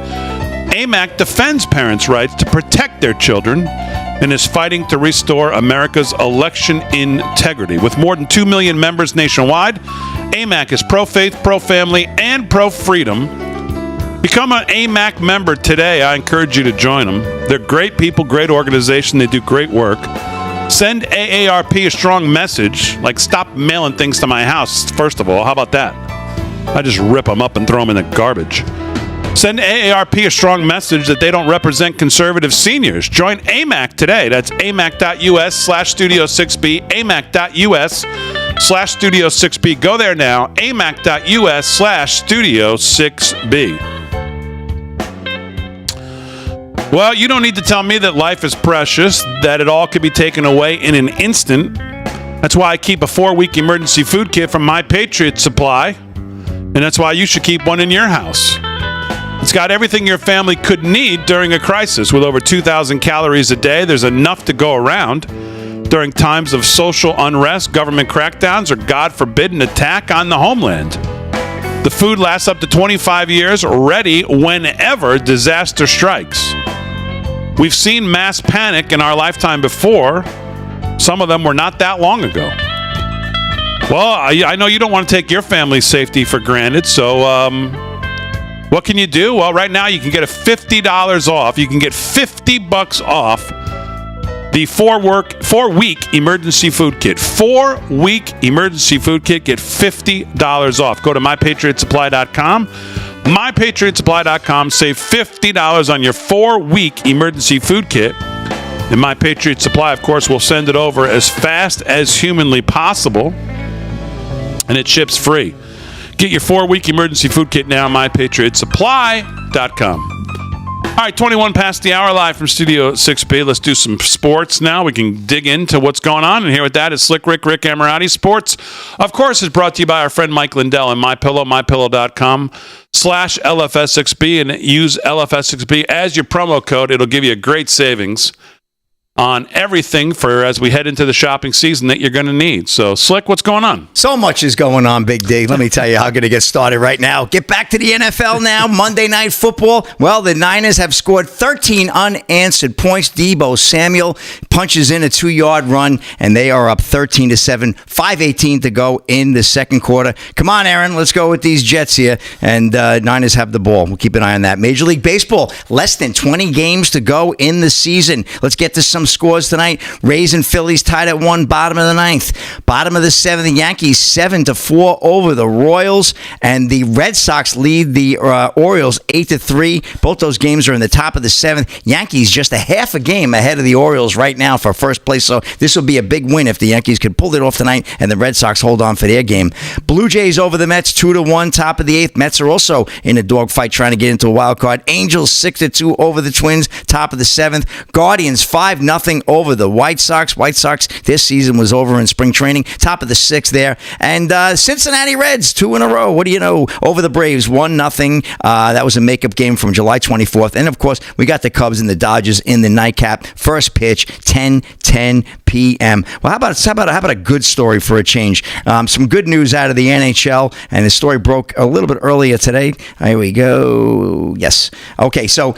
K: AMAC defends parents' rights to protect their children and is fighting to restore America's election integrity. With more than 2 million members nationwide, AMAC is pro-faith, pro-family, and pro-freedom. Become an AMAC member today. I encourage you to join them. They're great people, great organization. They do great work. Send AARP a strong message, like stop mailing things to my house, first of all. How about that? I just rip them up and throw them in the garbage. Send AARP a strong message that they don't represent conservative seniors. Join AMAC today. That's amac.us/Studio6B, amac.us/Studio6B. Go there now, amac.us/Studio6B. Well, you don't need to tell me that life is precious, that it all could be taken away in an instant. That's why I keep a 4-week emergency food kit from My Patriot Supply, and that's why you should keep one in your house. It's got everything your family could need during a crisis. With over 2,000 calories a day, there's enough to go around during times of social unrest, government crackdowns, or, God forbid, an attack on the homeland. The food lasts up to 25 years, ready whenever disaster strikes. We've seen mass panic in our lifetime before. Some of them were not that long ago. Well, I know you don't want to take your family's safety for granted, so what can you do? Well, right now you can get a $50 off. You can get $50 off the 4-week emergency food kit. 4-week emergency food kit. Get $50 off. Go to MyPatriotSupply.com. MyPatriotSupply.com. Save $50 on your 4-week emergency food kit. And My Patriot Supply, of course, will send it over as fast as humanly possible. And it ships free. Get your 4-week emergency food kit now, MyPatriotSupply.com. All right, 21 past the hour, live from Studio 6B. Let's do some sports now. We can dig into what's going on. And here with that is Slick Rick Amorati. Sports, of course, is brought to you by our friend Mike Lindell and MyPillow, MyPillow.com/LFS6B. And use LFS6B as your promo code. It'll give you a great savings on everything for as we head into the shopping season that you're going to need. So, Slick, what's going on?
T: So much is going on, Big D. Let me tell you how I'm going to get started right now. Get back to the NFL now. Monday Night Football. Well, the Niners have scored 13 unanswered points. Deebo Samuel punches in a 2-yard run, and they are up 13-7. 5:18 to go in the second quarter. Come on, Aaron. Let's go with these Jets here. And Niners have the ball. We'll keep an eye on that. Major League Baseball. Less than 20 games to go in the season. Let's get to some scores tonight. Rays and Phillies tied at 1, bottom of the 9th. Bottom of the 7th, the Yankees 7-4 over the Royals, and the Red Sox lead the Orioles 8-3. Both those games are in the top of the 7th. Yankees just a half a game ahead of the Orioles right now for first place, so this will be a big win if the Yankees could pull it off tonight and the Red Sox hold on for their game. Blue Jays over the Mets 2-1, top of the 8th. Mets are also in a dogfight trying to get into a wild card. Angels 6-2 over the Twins, top of the 7th. Guardians 5-0 over the White Sox. White Sox, this season was over in spring training. Top of the 6th there. And Cincinnati Reds, 2 in a row. What do you know? Over the Braves, 1-0. That was a makeup game from July 24th. And, of course, we got the Cubs and the Dodgers in the nightcap. First pitch, 10:10 p.m. Well, how about a good story for a change? Some good news out of the NHL, and the story broke a little bit earlier today. Here we go. Yes. Okay, so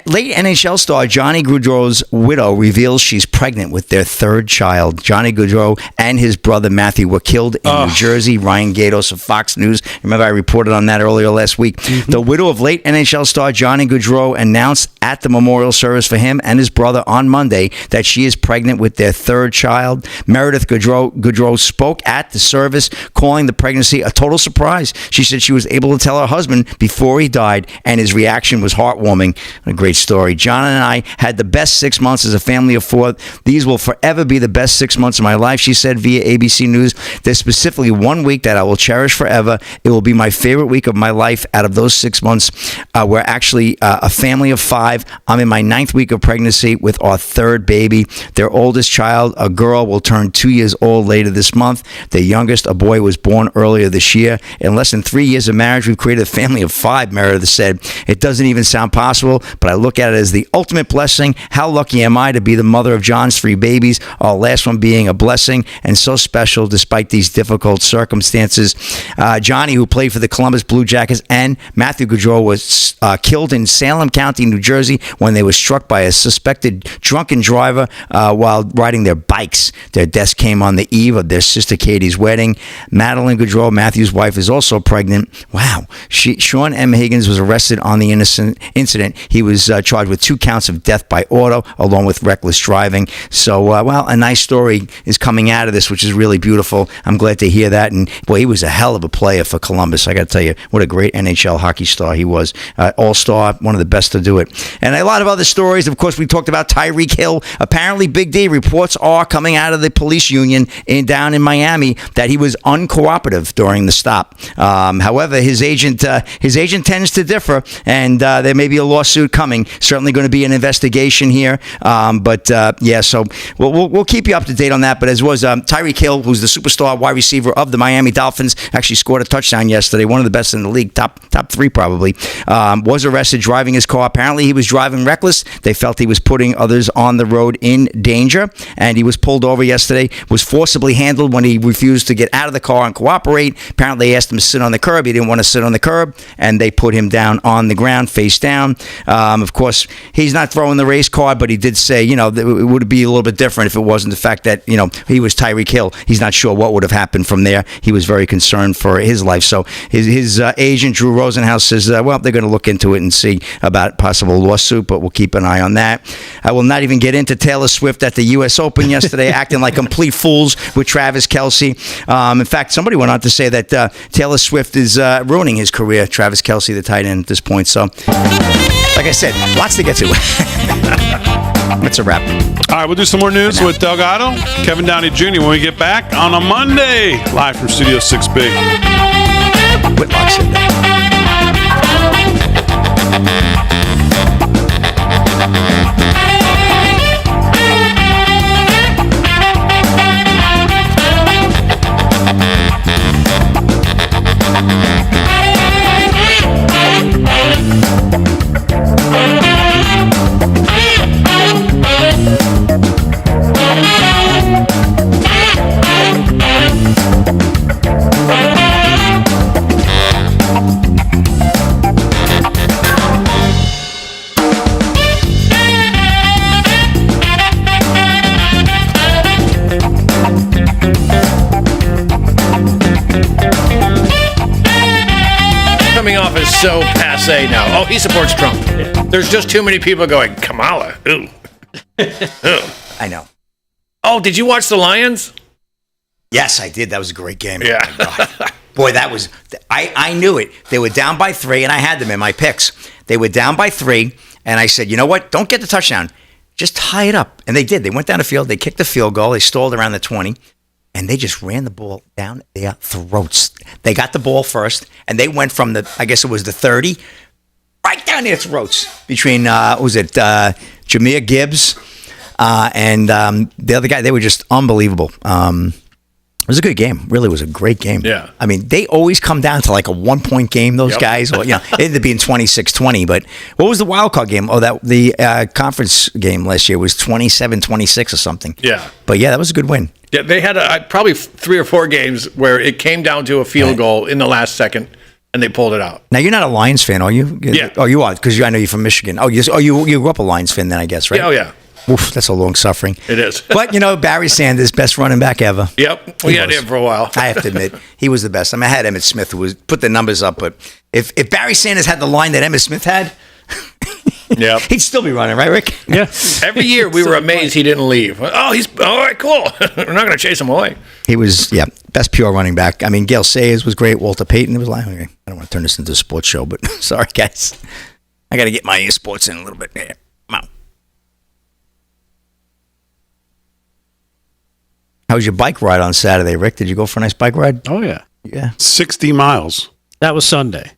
T: late NHL star Johnny Gaudreau's widow reveals she's pregnant with their 3rd child. Johnny Gaudreau and his brother Matthew were killed in New Jersey. Ryan Gatos of Fox News. Remember, I reported on that earlier last week. Mm-hmm. The widow of late NHL star Johnny Gaudreau announced at the memorial service for him and his brother on Monday that she is pregnant with their 3rd child. Meredith Gaudreau spoke at the service, calling the pregnancy a total surprise. She said she was able to tell her husband before he died, and his reaction was heartwarming. A great story. John and I had the best 6 months as a family of 4. These will forever be the best 6 months of my life, she said via ABC News. There's specifically one week that I will cherish forever. It will be my favorite week of my life out of those 6 months. We're actually a family of 5. I'm in my 9th week of pregnancy with our 3rd baby. Their oldest child child, a girl, will turn 2 years old later this month. Their youngest, a boy, was born earlier this year. In less than 3 years of marriage, we've created a family of 5, Meredith said. It doesn't even sound possible, but I look at it as the ultimate blessing. How lucky am I to be the mother of John's 3 babies, our last one being a blessing and so special despite these difficult circumstances. Johnny, who played for the Columbus Blue Jackets, and Matthew Gaudreau was killed in Salem County, New Jersey, when they were struck by a suspected drunken driver while riding their bikes. Their deaths came on the eve of their sister Katie's wedding. Madeline Gaudreau, Matthew's wife, is also pregnant. Wow. Sean M. Higgins was arrested on the incident. He was charged with 2 counts of death by auto, along with reckless driving. So, well, a nice story is coming out of this, which is really beautiful. I'm glad to hear that. And, boy, he was a hell of a player for Columbus. I got to tell you, what a great NHL hockey star he was. All-star, one of the best to do it. And a lot of other stories. Of course, we talked about Tyreek Hill. Apparently, Big D, reports are coming out of the police union down in Miami that he was uncooperative during the stop. However, his agent tends to differ, and there may be a lawsuit coming. Certainly going to be an investigation here. Yeah, so we'll keep you up to date on that. But as was Tyreek Hill, who's the superstar wide receiver of the Miami Dolphins, actually scored a touchdown yesterday, one of the best in the league, top 3 probably, was arrested driving his car. Apparently, he was driving reckless. They felt he was putting others on the road in danger, and he was pulled over yesterday, was forcibly handled when he refused to get out of the car and cooperate. Apparently, they asked him to sit on the curb. He didn't want to sit on the curb, and they put him down on the ground, face down. Of course, he's not throwing the race card, but he did say, it would be a little bit different if it wasn't the fact that, he was Tyreek Hill. He's not sure what would have happened from there. He was very concerned for his life. So his agent, Drew Rosenhaus, says, they're going to look into it and see about possible lawsuit, but we'll keep an eye on that. I will not even get into Taylor Swift at the U.S. Open yesterday, acting like complete fools with Travis Kelce. In fact, somebody went on to say that Taylor Swift is ruining his career, Travis Kelce, the tight end, at this point. So, like I said, lots to get to. It's a wrap.
K: All right, we'll do some more news with Delgado, Kevin Downey Jr. when we get back on a Monday, live from Studio 6B.
T: Whitlock said that.
M: Off is so passe now. Oh, he supports Trump. Yeah. There's just too many people going, Kamala. Ooh. Ooh.
T: I know.
M: Oh, did you watch the Lions?
T: Yes, I did. That was a great game.
M: Yeah.
T: Oh my God. Boy, that was... I knew it. They were down by 3, and I had them in my picks. They were down by 3, and I said, you know what? Don't get the touchdown. Just tie it up. And they did. They went down the field. They kicked the field goal. They stalled around the 20. And they just ran the ball down their throats. They got the ball first, and they went from the, I guess it was the 30, right down their throats between, Jahmyr Gibbs and the other guy. They were just unbelievable. It was a good game. Really was a great game.
M: Yeah.
T: I mean, they always come down to like a 1-point game, those guys. Well, it ended up being 26-20. But what was the wild card game? Oh, the conference game last year was 27-26 or something.
M: Yeah.
T: But, yeah, that was a good win.
M: Yeah, they had probably 3 or 4 games where it came down to a field goal in the last second, and they pulled it out.
T: Now, you're not a Lions fan, are you?
M: Yeah.
T: Oh, you are, because I know you're from Michigan. Oh, you grew up a Lions fan then, I guess, right?
M: Yeah, oh, yeah.
T: Oof, that's a long suffering.
M: It is.
T: But, Barry Sanders, best running back ever.
M: Yep. We had him for a while.
T: I have to admit, he was the best. I mean, I had Emmitt Smith, who put the numbers up, but if Barry Sanders had the line that Emmitt Smith had,
M: yep.
T: he'd still be running, right, Rick?
L: Yeah.
M: Every year we were amazed he didn't leave. Oh, he's all right, cool. We're not going to chase him away.
T: He was, best pure running back. I mean, Gail Sayers was great. Walter Payton was like, okay, I don't want to turn this into a sports show, but sorry, guys. I got to get my sports in a little bit. Yeah. Come on. How was your bike ride on Saturday, Rick? Did you go for a nice bike ride?
L: Oh, yeah.
T: Yeah.
K: 60 miles.
L: That was Sunday.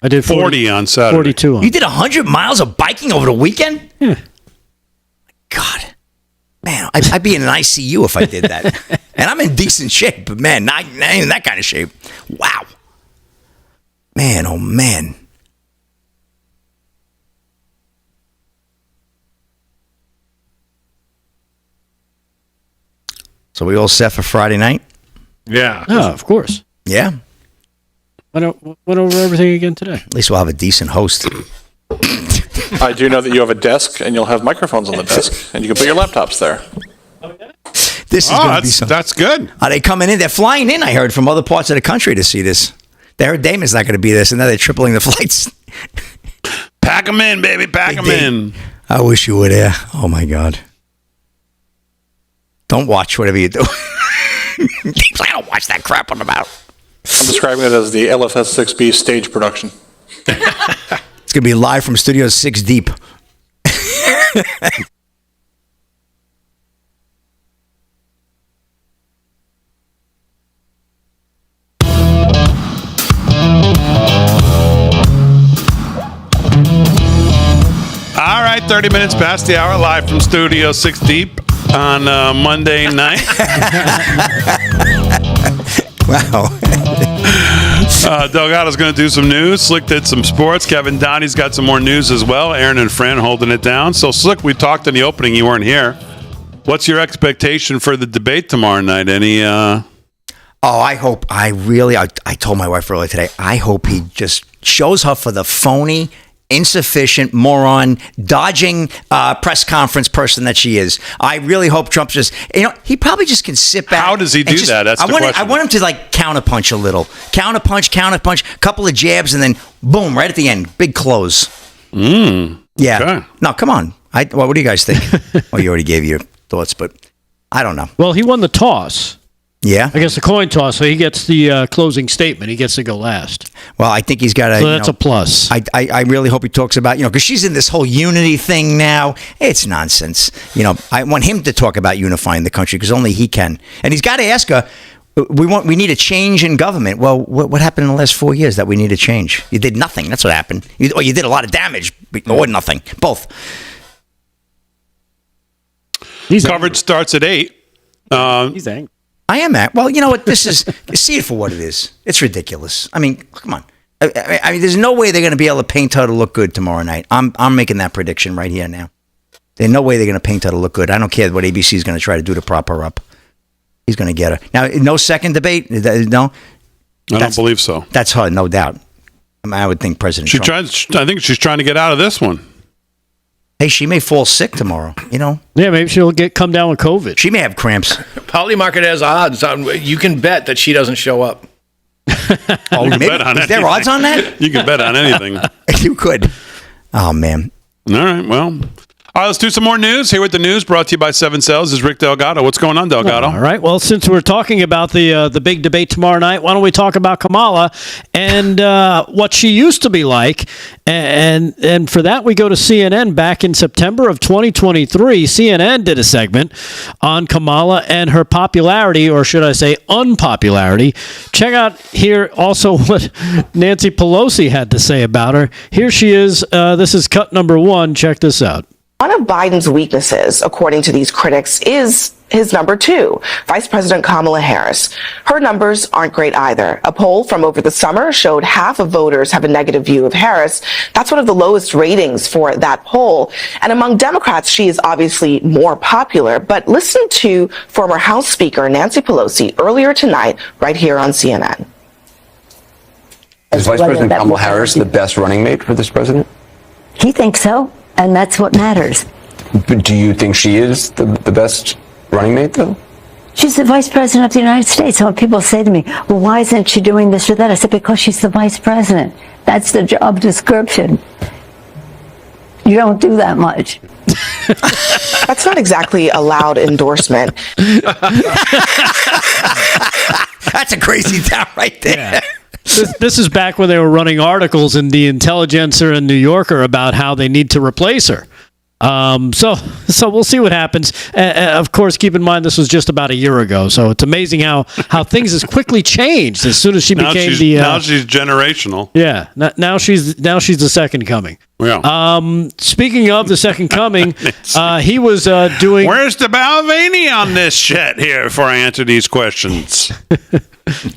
L: I did
K: 40 on Saturday.
L: 42 on.
T: You did 100 miles of biking over the weekend?
L: Yeah.
T: God. Man, I'd be in an ICU if I did that. And I'm in decent shape, but man, not in that kind of shape. Wow. Man, oh man. So we all set for Friday night?
M: Yeah.
L: Oh, of course.
T: Yeah.
L: Went over everything again today.
T: At least we'll have a decent host.
D: I do know that you have a desk and you'll have microphones on the desk and you can put your laptops there.
T: This is going to be something.
K: That's good.
T: Are they coming in? They're flying in, I heard, from other parts of the country to see this. They heard Damon's not going to be this, and now they're tripling the flights.
K: Pack them in, baby. Pack them in.
T: I wish you were there. Oh, my God. Don't watch whatever you do. I don't watch that crap on about.
D: I'm describing it as the LFS-6B stage production.
T: It's going to be live from Studio 6 Deep.
K: All right, 30 minutes past the hour, live from Studio 6 Deep on Monday night.
T: Wow.
K: Delgado's going to do some news. Slick did some sports. Kevin Donnie's got some more news as well. Aaron and Fran holding it down. So, Slick, we talked in the opening. You weren't here. What's your expectation for the debate tomorrow night? Any...
T: Oh, I hope, I told my wife earlier today, I hope he just shows her for the phony, insufficient, moron, dodging press conference person that she is. I really hope Trump just, he probably just can sit back.
K: How does he do that? That's the question.
T: I want him to counterpunch a little. Counterpunch, couple of jabs, and then boom, right at the end, big close. Yeah.
K: Okay.
T: No, come on. What do you guys think? Well, you already gave your thoughts, but I don't know.
L: Well, he won the toss.
T: Yeah,
L: I guess the coin toss, so he gets the closing statement. He gets to go last.
T: Well, I think he's got to.
L: So that's a plus.
T: I really hope he talks about, because she's in this whole unity thing now. It's nonsense. I want him to talk about unifying the country because only he can. And he's got to ask her. We need a change in government. Well, what happened in the last 4 years that we need a change? You did nothing. That's what happened. You did a lot of damage or nothing. Both.
K: Coverage starts at 8.
L: He's angry.
T: I am at. Well, you know what? This is, see it for what it is. It's ridiculous. I mean, come on. I mean, there's no way they're going to be able to paint her to look good tomorrow night. I'm making that prediction right here now. There's no way they're going to paint her to look good. I don't care what ABC is going to try to do to prop her up. He's going to get her. Now, no second debate? No?
K: I don't believe so.
T: That's her, no doubt. I would think President Trump.
K: I think she's trying to get out of this one.
T: Hey, she may fall sick tomorrow,
L: Yeah, maybe she'll come down with COVID.
T: She may have cramps.
M: Poly Market has odds on. You can bet that she doesn't show up.
T: Oh, maybe. Is there odds on that?
K: You can bet on anything.
T: You could. Oh, man.
K: All right, well. All right, let's do some more news. Here with the news, brought to you by 7 Sales, is Rick Delgado. What's going on, Delgado?
L: All right. Well, since we're talking about the big debate tomorrow night, why don't we talk about Kamala and what she used to be like? And for that, we go to CNN. Back in September of 2023, CNN did a segment on Kamala and her popularity, or should I say unpopularity. Check out here also what Nancy Pelosi had to say about her. Here she is. This is cut number 1. Check this out.
O: One of Biden's weaknesses, according to these critics, is his number 2, Vice President Kamala Harris. Her numbers aren't great either. A poll from over the summer showed half of voters have a negative view of Harris. That's one of the lowest ratings for that poll. And among Democrats, she is obviously more popular. But listen to former House Speaker Nancy Pelosi earlier tonight, right here on CNN.
P: Is Vice President Kamala Harris the best running mate for this president?
Q: He thinks so. And that's what matters.
P: But do you think she is the best running mate, though?
Q: She's the vice president of the United States. So when people say to me, well, why isn't she doing this or that? I said, because she's the vice president. That's the job description. You don't do that much.
O: That's not exactly a loud endorsement.
T: That's a crazy town right there.
L: Yeah. This is back when they were running articles in the Intelligencer and New Yorker about how they need to replace her. So we'll see what happens. Of course, keep in mind this was just about a year ago, so it's amazing how things has quickly changed as soon as she became the.
K: Now she's generational.
L: Yeah, now she's the second coming.
K: Yeah.
L: Speaking of the second coming, he was doing...
K: Where's the Balvenie on this shit here before I answer these questions?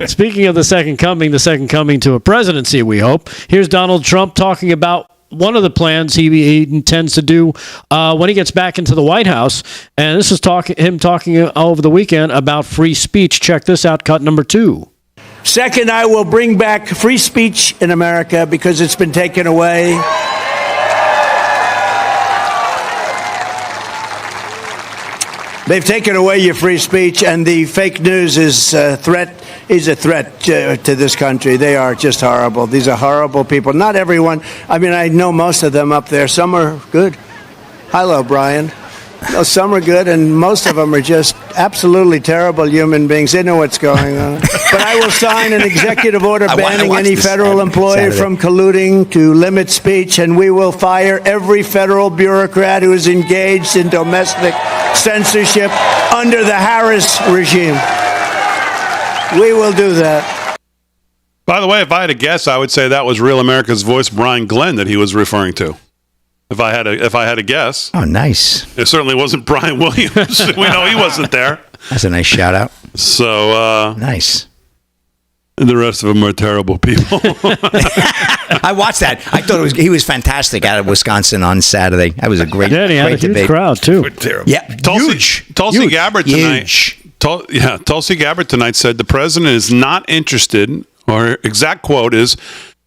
L: Speaking of the second coming to a presidency, we hope. Here's Donald Trump talking about one of the plans he intends to do when he gets back into the White House. And this is him talking over the weekend about free speech. Check this out, cut number 2.
J: Second, I will bring back free speech in America because it's been taken away. They've taken away your free speech, and the fake news is a threat to this country. They are just horrible. These are horrible people. Not everyone. I mean, I know most of them up there. Some are good. Hello, Brian. No, some are good, and most of them are just absolutely terrible human beings. They know what's going on. But I will sign an executive order banning any federal employee from colluding to limit speech, and we will fire every federal bureaucrat who is engaged in domestic censorship under the Harris regime. We will do that.
K: By the way, if I had to guess, I would say that was Real America's Voice, Brian Glenn, that he was referring to. If I had a guess.
T: Oh, nice.
K: It certainly wasn't Brian Williams. We know he wasn't there.
T: That's a nice shout out.
K: So
T: nice.
K: And the rest of them are terrible people.
T: I watched that. I thought he was fantastic out of Wisconsin on Saturday. That was a great,
L: he had a huge
T: debate.
L: crowd too.
T: Yeah,
K: Tulsi Gabbard tonight. Tulsi Gabbard tonight said the president is not interested, or her exact quote is,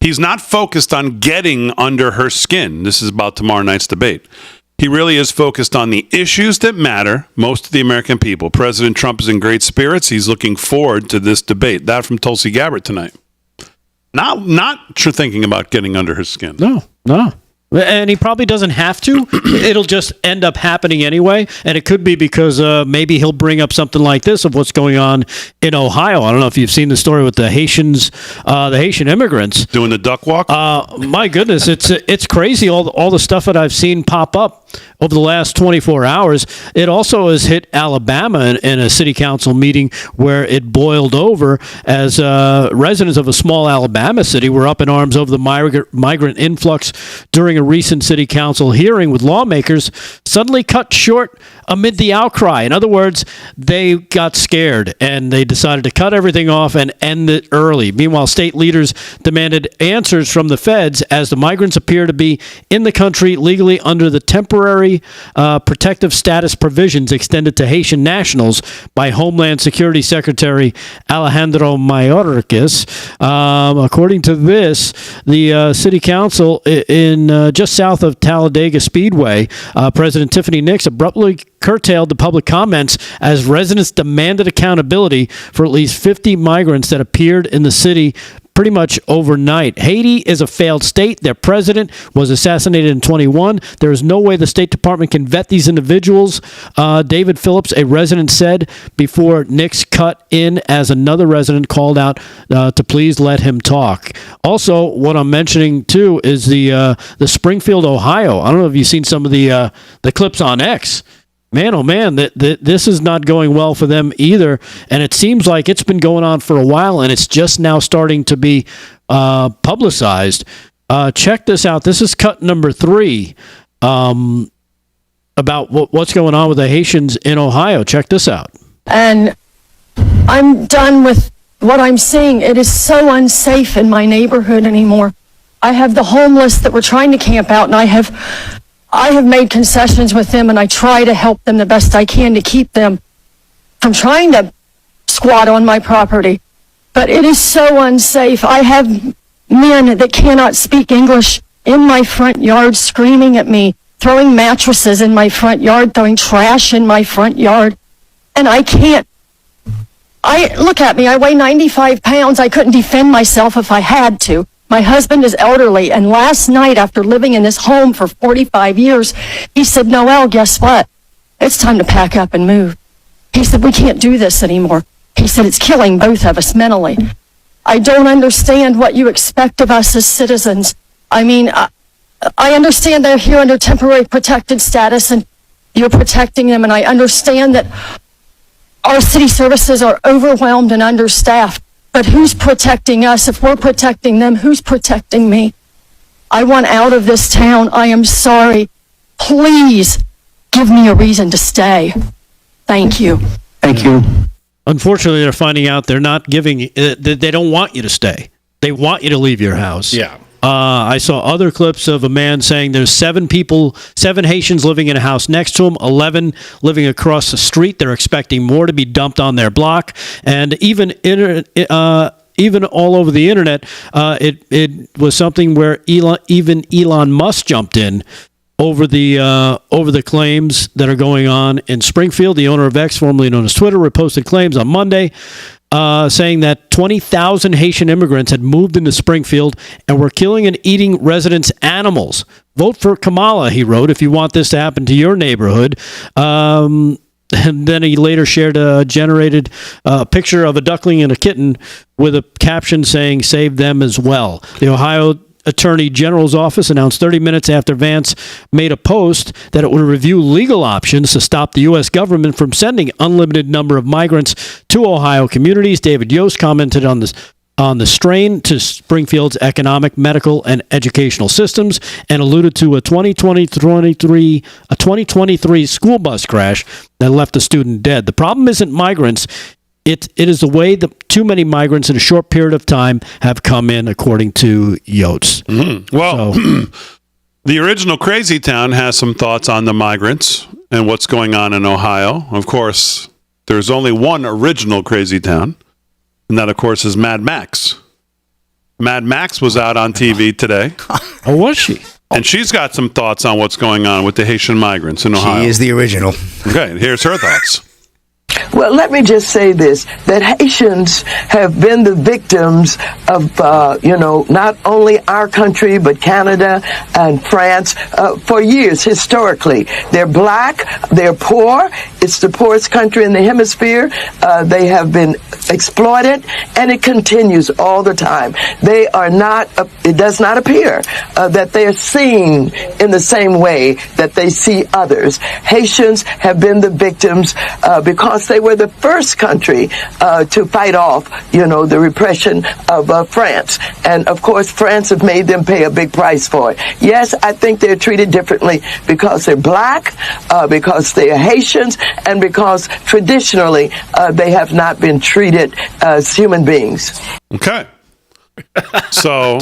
K: he's not focused on getting under her skin. This is about tomorrow night's debate. He really is focused on the issues that matter most to the American people. President Trump is in great spirits. He's looking forward to this debate. That from Tulsi Gabbard tonight. Not thinking about getting under her skin.
L: No. And he probably doesn't have to. It'll just end up happening anyway. And it could be because maybe he'll bring up something like this of what's going on in Ohio. I don't know if you've seen the story with the Haitians, the Haitian immigrants
K: doing the duck walk.
L: My goodness, it's crazy. All the stuff that I've seen pop up over the last 24 hours. It also has hit Alabama in a city council meeting where it boiled over as residents of a small Alabama city were up in arms over the migrant influx during a recent city council hearing with lawmakers suddenly cut short amid the outcry. In other words, they got scared and they decided to cut everything off and end it early. Meanwhile, state leaders demanded answers from the feds as the migrants appear to be in the country legally under the temporary protective status provisions extended to Haitian nationals by Homeland Security Secretary Alejandro Mayorkas. According to this, the city council in just south of Talladega Speedway, President Tiffany Nix abruptly curtailed the public comments as residents demanded accountability for at least 50 migrants that appeared in the city pretty much overnight. Haiti is a failed state. Their president was assassinated in 2021. There is no way the State Department can vet these individuals, David Phillips, a resident, said before Nix cut in as another resident called out to please let him talk. Also, what I'm mentioning too is the Springfield, Ohio. I don't know if you've seen some of the clips on X. Man, oh man, this is not going well for them either. And it seems like it's been going on for a while, and it's just now starting to be publicized. Check this out. This is cut number 3 about what's going on with the Haitians in Ohio. Check this out.
N: And I'm done with what I'm seeing. It is so unsafe in my neighborhood anymore. I have the homeless that were trying to camp out, and I have made concessions with them, and I try to help them the best I can to keep them from trying to squat on my property. But it is so unsafe. I have men that cannot speak English in my front yard screaming at me, throwing mattresses in my front yard, throwing trash in my front yard. And I can't. Look at me. I weigh 95 pounds. I couldn't defend myself if I had to. My husband is elderly, and last night, after living in this home for 45 years, he said, Noelle, guess what? It's time to pack up and move. He said, we can't do this anymore. He said, it's killing both of us mentally. I don't understand what you expect of us as citizens. I mean, I understand they're here under temporary protected status, and you're protecting them, and I understand that our city services are overwhelmed and understaffed. But who's protecting us? If we're protecting them, who's protecting me? I want out of this town. I am sorry. Please give me a reason to stay. Thank you.
J: Thank you.
L: Unfortunately, they're finding out they're not giving. They don't want you to stay. They want you to leave your house.
M: Yeah.
L: I saw other clips of a man saying there's 7 Haitians living in a house next to him, 11 living across the street. They're expecting more to be dumped on their block, and even all over the internet, it was something where even Elon Musk jumped in over the claims that are going on in Springfield. The owner of X, formerly known as Twitter, reposted claims on Monday saying that 20,000 Haitian immigrants had moved into Springfield and were killing and eating residents' animals. Vote for Kamala, he wrote, if you want this to happen to your neighborhood. And then he later shared a generated picture of a duckling and a kitten with a caption saying, "Save them as well." The Ohio Attorney General's office announced 30 minutes after Vance made a post that it would review legal options to stop the U.S. government from sending unlimited number of migrants to Ohio communities. David Yost commented on the strain to Springfield's economic, medical, and educational systems and alluded to a 2023 school bus crash that left a student dead. The problem isn't migrants. It is the way that too many migrants in a short period of time have come in, according to Yotes.
K: Mm-hmm. Well, the original Crazy Town has some thoughts on the migrants and what's going on in Ohio. Of course, there's only one original Crazy Town, and that, of course, is Mad Max. Mad Max was out on TV today.
L: Oh, was she?
K: And she's got some thoughts on what's going on with the Haitian migrants in Ohio.
T: She is the original.
K: Okay, here's her thoughts.
R: Well, let me just say this, that Haitians have been the victims of, not only our country, but Canada and France for years, historically. They're black, they're poor, it's the poorest country in the hemisphere. They have been exploited, and it continues all the time. They are not, it does not appear that they are seen in the same way that they see others. Haitians have been the victims because they were the first country to fight off, the repression of France. And, of course, France have made them pay a big price for it. Yes, I think they're treated differently because they're black, because they are Haitians, and because traditionally they have not been treated as human beings.
K: Okay. So...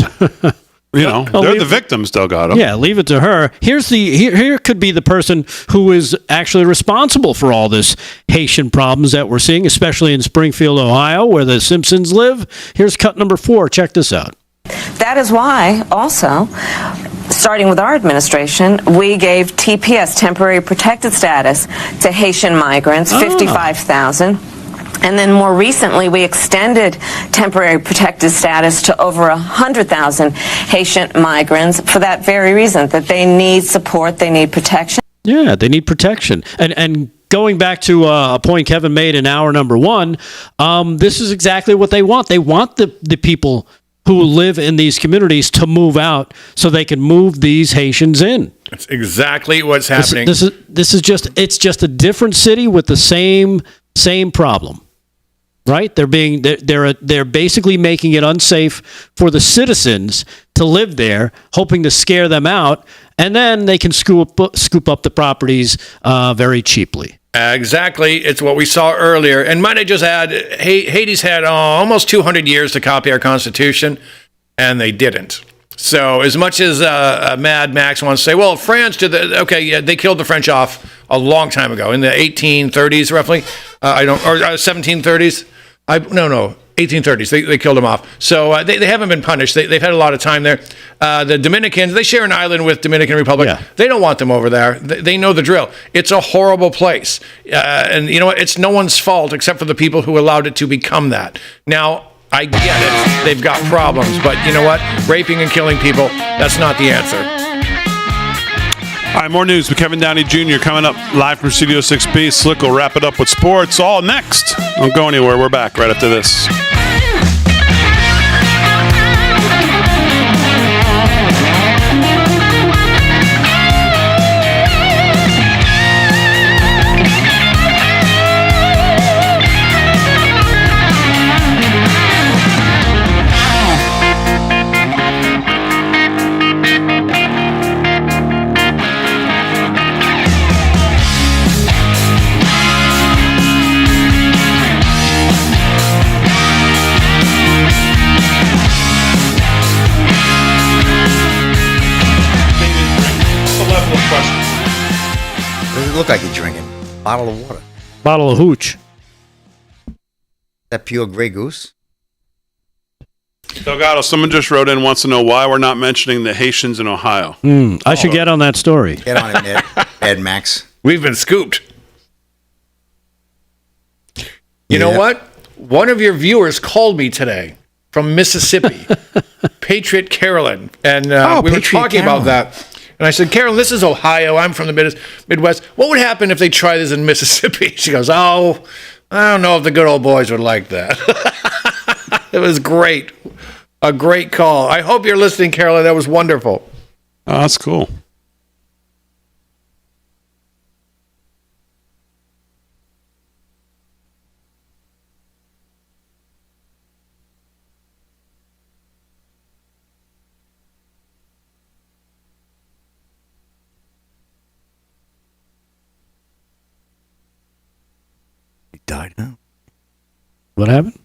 K: they're the victims, Delgado.
L: Yeah, leave it to her. Here could be the person who is actually responsible for all this Haitian problems that we're seeing, especially in Springfield, Ohio, where the Simpsons live. Here's cut number 4. Check this out.
S: That is why, also, starting with our administration, we gave TPS, temporary protected status, to Haitian migrants, 55,000. And then more recently, we extended temporary protected status to over 100,000 Haitian migrants for that very reason, that they need support, they need protection.
L: Yeah, they need protection. And going back to a point Kevin made in hour number 1, this is exactly what they want. They want the people who live in these communities to move out so they can move these Haitians in.
M: That's exactly what's happening.
L: This is just a different city with the same problem. Right? They're basically making it unsafe for the citizens to live there, hoping to scare them out, and then they can scoop up the properties very cheaply.
M: Exactly. It's what we saw earlier. And might I just add, Haiti's had almost 200 years to copy our Constitution, and they didn't. So as much as Mad Max wants to say, well, France did they killed the French off a long time ago, in the 1830s roughly. 1730s. 1830s. They killed them off. So they haven't been punished. They've had a lot of time there. The Dominicans, they share an island with Dominican Republic. Yeah. They don't want them over there. They know the drill. It's a horrible place. And you know what? It's no one's fault except for the people who allowed it to become that. Now, I get it. They've got problems. But you know what? Raping and killing people, that's not the answer.
K: All right, more news with Kevin Downey Jr. coming up live from Studio 6B. Slick will wrap it up with sports all next. Don't go anywhere. We're back right after this.
T: What does it look like you're drinking? Bottle of water.
L: Bottle of hooch.
T: That pure Grey Goose?
K: Delgado, someone just wrote in, wants to know why we're not mentioning the Haitians in Ohio.
L: I should get on that story.
T: Get on it, Ed Max.
M: We've been scooped. You know what? One of your viewers called me today from Mississippi, Patriot Carolyn, and we were talking about that. And I said, Carolyn, this is Ohio. I'm from the Midwest. What would happen if they try this in Mississippi? She goes, oh, I don't know if the good old boys would like that. It was great. A great call. I hope you're listening, Carolyn. That was wonderful.
K: Oh, that's cool.
T: He died now.
L: What happened?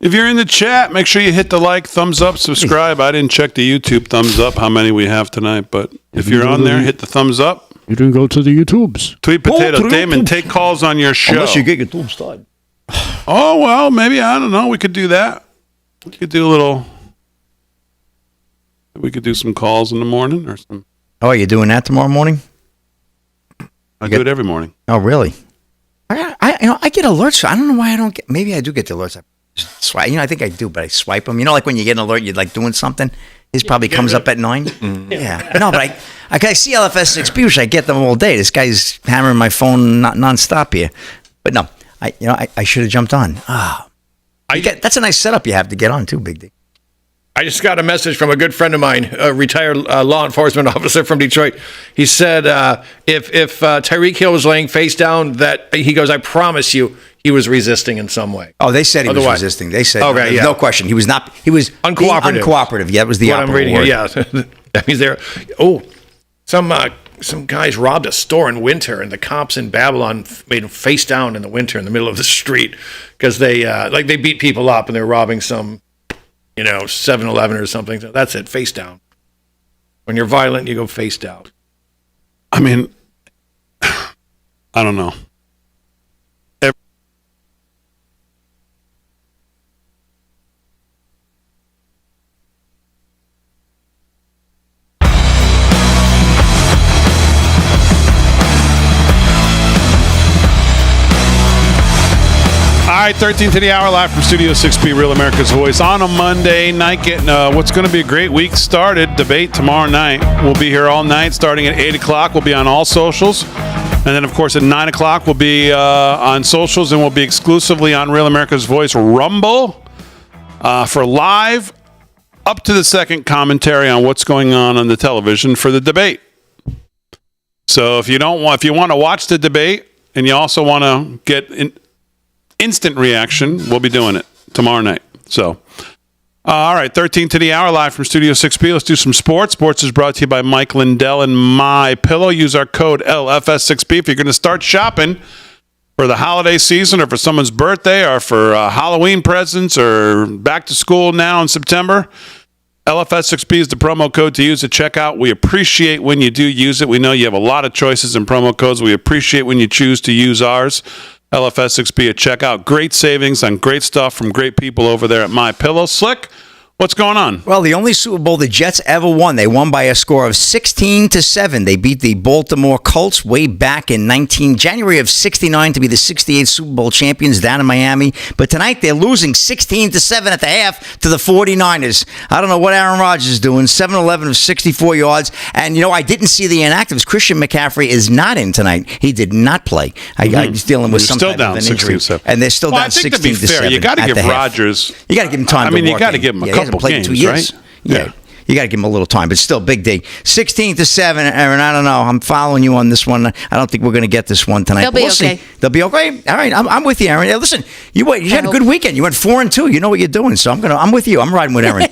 K: If you're in the chat, make sure you hit the like, thumbs up, subscribe. I didn't check the YouTube thumbs up, how many we have tonight, but if you're on there, hit the thumbs up.
L: You didn't go to the YouTubes.
K: Tweet Potato Damon, take calls on your show.
T: Unless you get your tube started.
K: Oh, well, maybe, I don't know. We could do that. We could do a little, we could do some calls in the morning or some.
T: Oh, you're doing that tomorrow morning?
K: I do it every morning.
T: Oh, really? I get alerts. I don't know why I don't get, maybe I do get the alerts. Swipe, I think I do, but I swipe them. Like when you get an alert, you're like doing something. His probably comes up at 9. Mm-hmm. Yeah. No, but I see LFS 6B, which I get them all day. This guy's hammering my phone nonstop here. But no, I should have jumped on. That's a nice setup you have to get on too, Big D.
M: I just got a message from a good friend of mine, a retired law enforcement officer from Detroit. He said if Tyreek Hill was laying face down, that he goes, I promise you, he was resisting in some way.
T: Oh, they said he was resisting. They said,
M: okay,
T: no question. He was not. He was
M: uncooperative.
T: Uncooperative. Yeah, that was the
M: what I'm reading
T: word.
M: Here, yeah. That means there. Oh, some guys robbed a store in winter, and the cops in Babylon made them face down in the winter in the middle of the street because they they beat people up and they're robbing some 7-Eleven or something. So that's it, face down. When you're violent, you go face down.
K: I mean, I don't know. All right, 13 to the hour, live from Studio 6B, Real America's Voice, on a Monday night, getting what's going to be a great week started. Debate tomorrow night. We'll be here all night, starting at 8 o'clock. We'll be on all socials. And then, of course, at 9 o'clock, we'll be on socials, and we'll be exclusively on Real America's Voice Rumble for live, up to the second commentary on what's going on the television for the debate. So if you want to watch the debate, and you also want to get instant reaction, we'll be doing it tomorrow night. So, all right, 13 to the hour, live from Studio 6B. Let's do some sports. Sports is brought to you by Mike Lindell and My Pillow. Use our code LFS6B if you're going to start shopping for the holiday season or for someone's birthday or for Halloween presents or back to school now in September. LFS6B is the promo code to use at checkout. We appreciate when you do use it. We know you have a lot of choices in promo codes. We appreciate when you choose to use ours. LFS6B at checkout. Great savings on great stuff from great people over there at My Pillow. Slick, what's going on?
T: Well, the only Super Bowl the Jets ever won, they won by a score of 16-7. They beat the Baltimore Colts way back in January of '69 to be the 68th Super Bowl champions down in Miami. But tonight they're losing 16-7 at the half to the 49ers. I don't know what Aaron Rodgers is doing. 7-11 of 64 yards. And, I didn't see the inactives. Christian McCaffrey is not in tonight. He did not play. He's dealing with some type of an injury. And they're still down 16-7.
K: I think to be fair, you got to give Rodgers.
T: You got to give him time.
K: You got to give him a couple games, right?
T: Yeah. you got to give him a little time, but still, Big D. 16-7, Aaron, I don't know. I'm following you on this one. I don't think we're going to get this one tonight.
U: They'll be
T: okay.
U: See.
T: They'll be okay? All right, I'm with you, Aaron. Hey, listen, you had a good weekend. You went 4-2. You know what you're doing, so I'm with you. I'm riding with Aaron.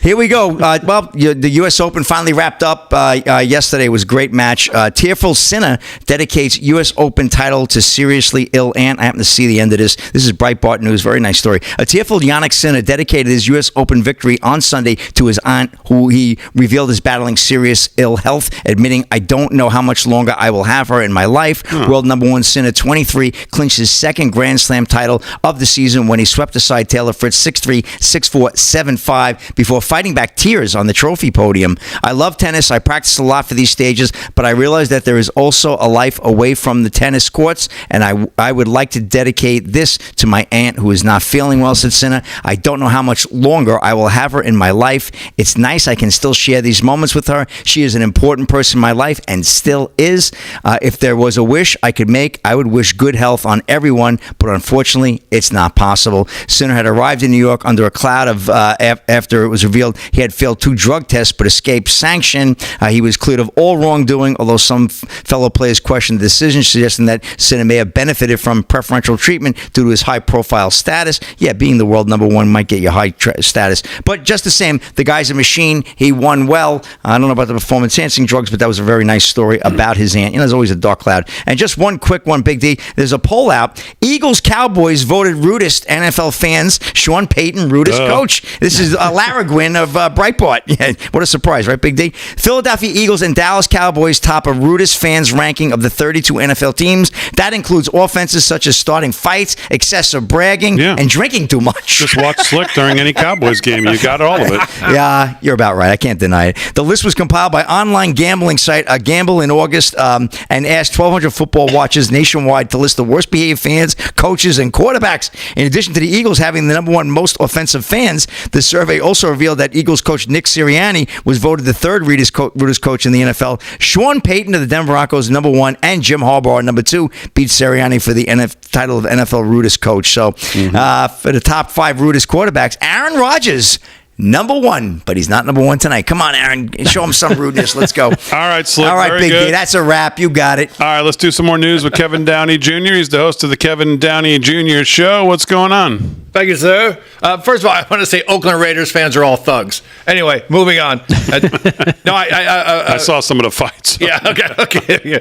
T: Here we go. The U.S. Open finally wrapped up yesterday. It was a great match. Tearful Sinner dedicates U.S. Open title to seriously ill aunt. I happen to see the end of this. This is Breitbart News. Very nice story. A tearful Yannick Sinner dedicated his U.S. Open victory on Sunday to his aunt, who he revealed is battling serious ill health, admitting, "I don't know how much longer I will have her in my life." World number one Sinner, 23, clinched his second Grand Slam title of the season when he swept aside Taylor Fritz 6-3, 6-4, 7-5 before fighting back tears on the trophy podium. "I love tennis. I practice a lot for these stages, but I realize that there is also a life away from the tennis courts, and I would like to dedicate this to my aunt who is not feeling well," said Sinner. "I don't know how much longer I will have her in my life. It's nice I can still share these moments with her. She is an important person in my life and still is. If there was a wish I could make, I would wish good health on everyone, but unfortunately, it's not possible." Sinner had arrived in New York under a cloud of after it was revealed he had failed 2 drug tests but escaped sanction. He was cleared of all wrongdoing, although some fellow players questioned the decision, suggesting that Sinner may have benefited from preferential treatment due to his high-profile status. Yeah, being the world number one might get you high status. But just the same, the guy's a machine. He won well. I don't know about the performance-enhancing drugs, but that was a very nice story about his aunt. There's always a dark cloud. And just one quick one, Big D. There's a poll out. Eagles-Cowboys voted rudest NFL fans. Sean Payton, rudest coach. This is Lara Gwynn of Breitbart. Yeah, what a surprise, right, Big D? Philadelphia Eagles and Dallas Cowboys top a rudest fans ranking of the 32 NFL teams. That includes offenses such as starting fights, excessive bragging, and drinking too much.
K: Just watch Slick during any Cowboys game. You got all of it.
T: Yeah, you're about right. I can't deny it. The list was compiled by online gambling site Gamble in August and asked 1,200 football watchers nationwide to list the worst behaved fans, coaches, and quarterbacks. In addition to the Eagles having the number one most offensive fans, the survey also revealed that Eagles coach Nick Sirianni was voted the third rudest coach in the NFL. Sean Payton of the Denver Broncos, number one, and Jim Harbaugh, number two, beat Sirianni for the title of NFL rudest coach. So for the top 5 rudest quarterbacks, Aaron Rodgers, number one, but he's not number one tonight. Come on, Aaron. Show him some rudeness. Let's go.
K: All right, Slick.
T: All right,
K: very
T: Big
K: good.
T: D. That's a wrap. You got it.
K: All right, let's do some more news with Kevin Downey Jr. He's the host of the Kevin Downey Jr. Show. What's going on?
M: Thank you, sir. First of all, I want to say Oakland Raiders fans are all thugs. Anyway, moving on.
K: I saw some of the fights.
M: Yeah, okay.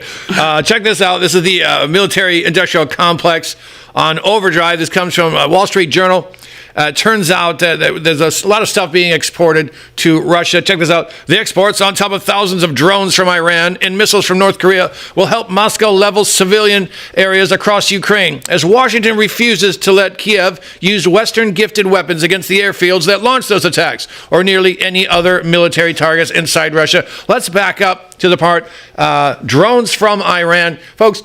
M: Check this out. This is the military-industrial complex on overdrive. This comes from Wall Street Journal. Turns out that there's a lot of stuff being exported to Russia. Check this out. The exports, on top of thousands of drones from Iran and missiles from North Korea, will help Moscow level civilian areas across Ukraine, as Washington refuses to let Kiev use Western-gifted weapons against the airfields that launched those attacks, or nearly any other military targets inside Russia. Let's back up to the part, drones from Iran. Folks,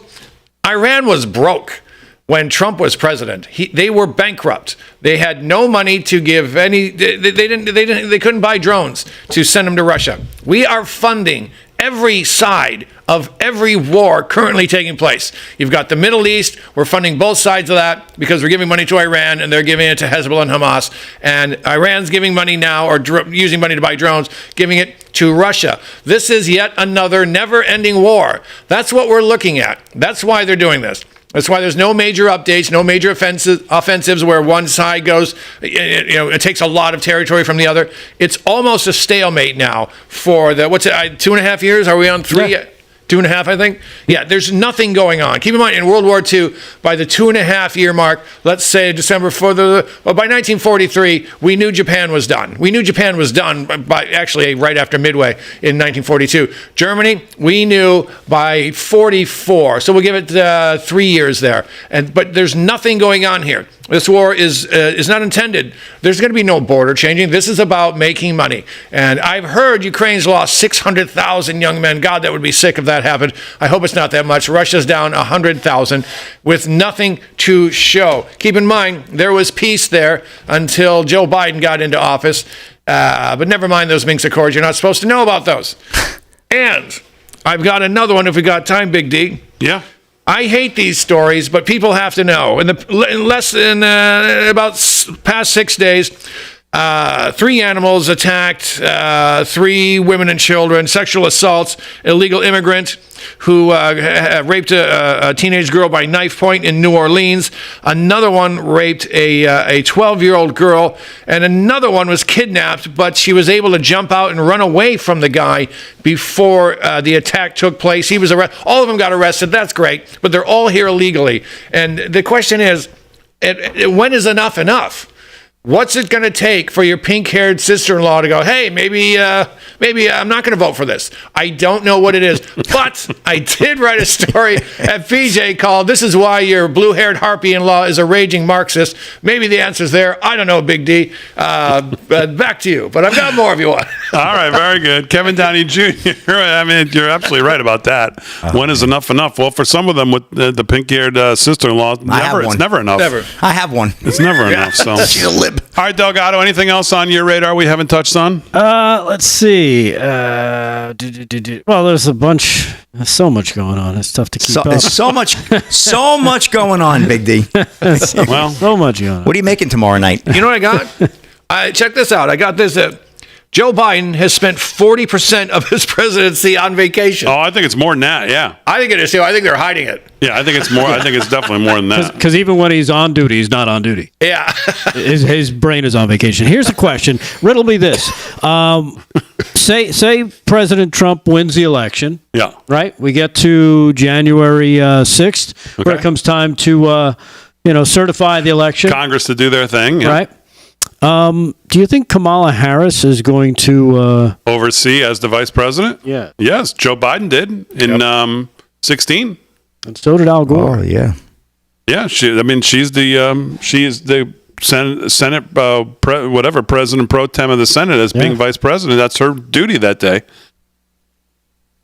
M: Iran was broke when Trump was president. They were bankrupt. They had no money to give any. They couldn't buy drones to send them to Russia. We are funding every side of every war currently taking place. You've got the Middle East. We're funding both sides of that because we're giving money to Iran and they're giving it to Hezbollah and Hamas. And Iran's giving money now, or using money to buy drones, giving it to Russia. This is yet another never-ending war. That's what we're looking at. That's why they're doing this. That's why there's no major updates, no major offensives where one side goes, it takes a lot of territory from the other. It's almost a stalemate now for 2.5 years? Are we on 3? Yeah. 2.5, I think. Yeah, there's nothing going on. Keep in mind, in World War II, by the 2.5-year mark, let's say December by 1943, we knew Japan was done. We knew Japan was done by actually right after Midway in 1942. Germany, we knew by 44. So we'll give it 3 years there. But there's nothing going on here. This war is not intended. There's going to be no border changing. This is about making money. And I've heard Ukraine's lost 600,000 young men. God, that would be sick if that happened. I hope it's not that much. Russia's down 100,000 with nothing to show. Keep in mind, there was peace there until Joe Biden got into office. But never mind those Minsk Accords. You're not supposed to know about those. And I've got another one if we got time, Big D.
K: Yeah.
M: I hate these stories, but people have to know. In about past 6 days, 3 animals attacked, 3 women and children, sexual assaults, illegal immigrant who raped a teenage girl by knife point in New Orleans. Another one raped a 12-year-old girl, and another one was kidnapped, but she was able to jump out and run away from the guy before the attack took place. He was arrested. All of them got arrested. That's great, but they're all here illegally. And the question is, when is enough enough? What's it going to take for your pink-haired sister-in-law to go, hey, maybe I'm not going to vote for this? I don't know what it is, but I did write a story at PJ called "This is Why Your Blue-Haired Harpy-in-Law is a Raging Marxist." Maybe the answer's there. I don't know, Big D. Back to you, but I've got more if you want.
K: All right, very good. Kevin Downey Jr., I mean, you're absolutely right about that. When is enough enough? Well, for some of them with the pink-haired sister-in-law, it's never enough.
M: Never.
T: I have one.
K: It's never enough. So.
T: She's a lib.
K: All right, Delgado, anything else on your radar we haven't touched on?
L: Let's see. Well, there's a bunch. There's so much going on. It's tough to keep up.
T: There's so much going on, Big D.
L: So much going on.
T: What are you making tomorrow night?
M: You know what I got? Check this out. I got this. Joe Biden has spent 40% of his presidency on vacation.
K: Oh, I think it's more than that, yeah.
M: I think it is, too. I think they're hiding it.
K: Yeah, I think it's more. I think it's definitely more than that.
L: Because even when he's on duty, he's not on duty.
M: Yeah.
L: his brain is on vacation. Here's a question. Riddle me this. Say President Trump wins the election.
K: Yeah.
L: Right? We get to January 6th, where it comes time to certify the election.
K: Congress to do their thing. Yeah.
L: Right? Do you think Kamala Harris is going to
K: oversee as the vice president?
L: Yeah.
K: Yes, Joe Biden did in 2016.
L: And so did Al Gore.
T: Oh, yeah.
K: Yeah, she is the Senate president pro tem of the Senate as being vice president. That's her duty that day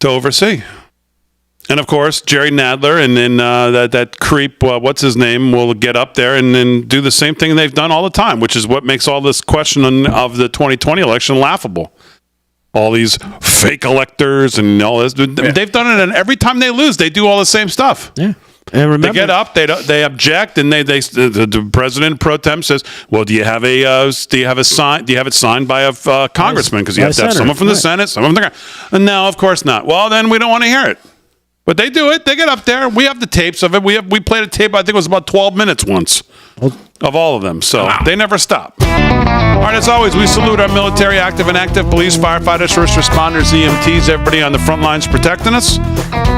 K: to oversee. And of course, Jerry Nadler and then that creep, what's his name, will get up there and then do the same thing they've done all the time, which is what makes all this question of the 2020 election laughable. All these fake electors and all this. They've done it, and every time they lose, they do all the same stuff.
L: Yeah. And remember,
K: they get up, they object, and the president pro tem says, "Well, do you have it signed by a congressman? Because you have to have someone from the Senate, someone from the." And no, of course not. Well, then we don't want to hear it. But they do it. They get up there. We have the tapes of it. We played a tape. I think it was about 12 minutes once of all of them. So they never stop. All right. As always, we salute our military, active and active police, firefighters, first responders, EMTs, everybody on the front lines protecting us.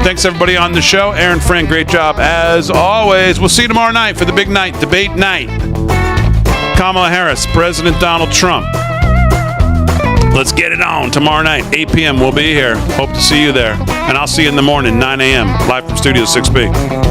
K: Thanks everybody on the show. Aaron, Fran, great job as always. We'll see you tomorrow night for the big night, debate night. Kamala Harris, President Donald Trump. Let's get it on tomorrow night, 8 p.m. We'll be here. Hope to see you there. And I'll see you in the morning, 9 a.m., live from Studio 6B.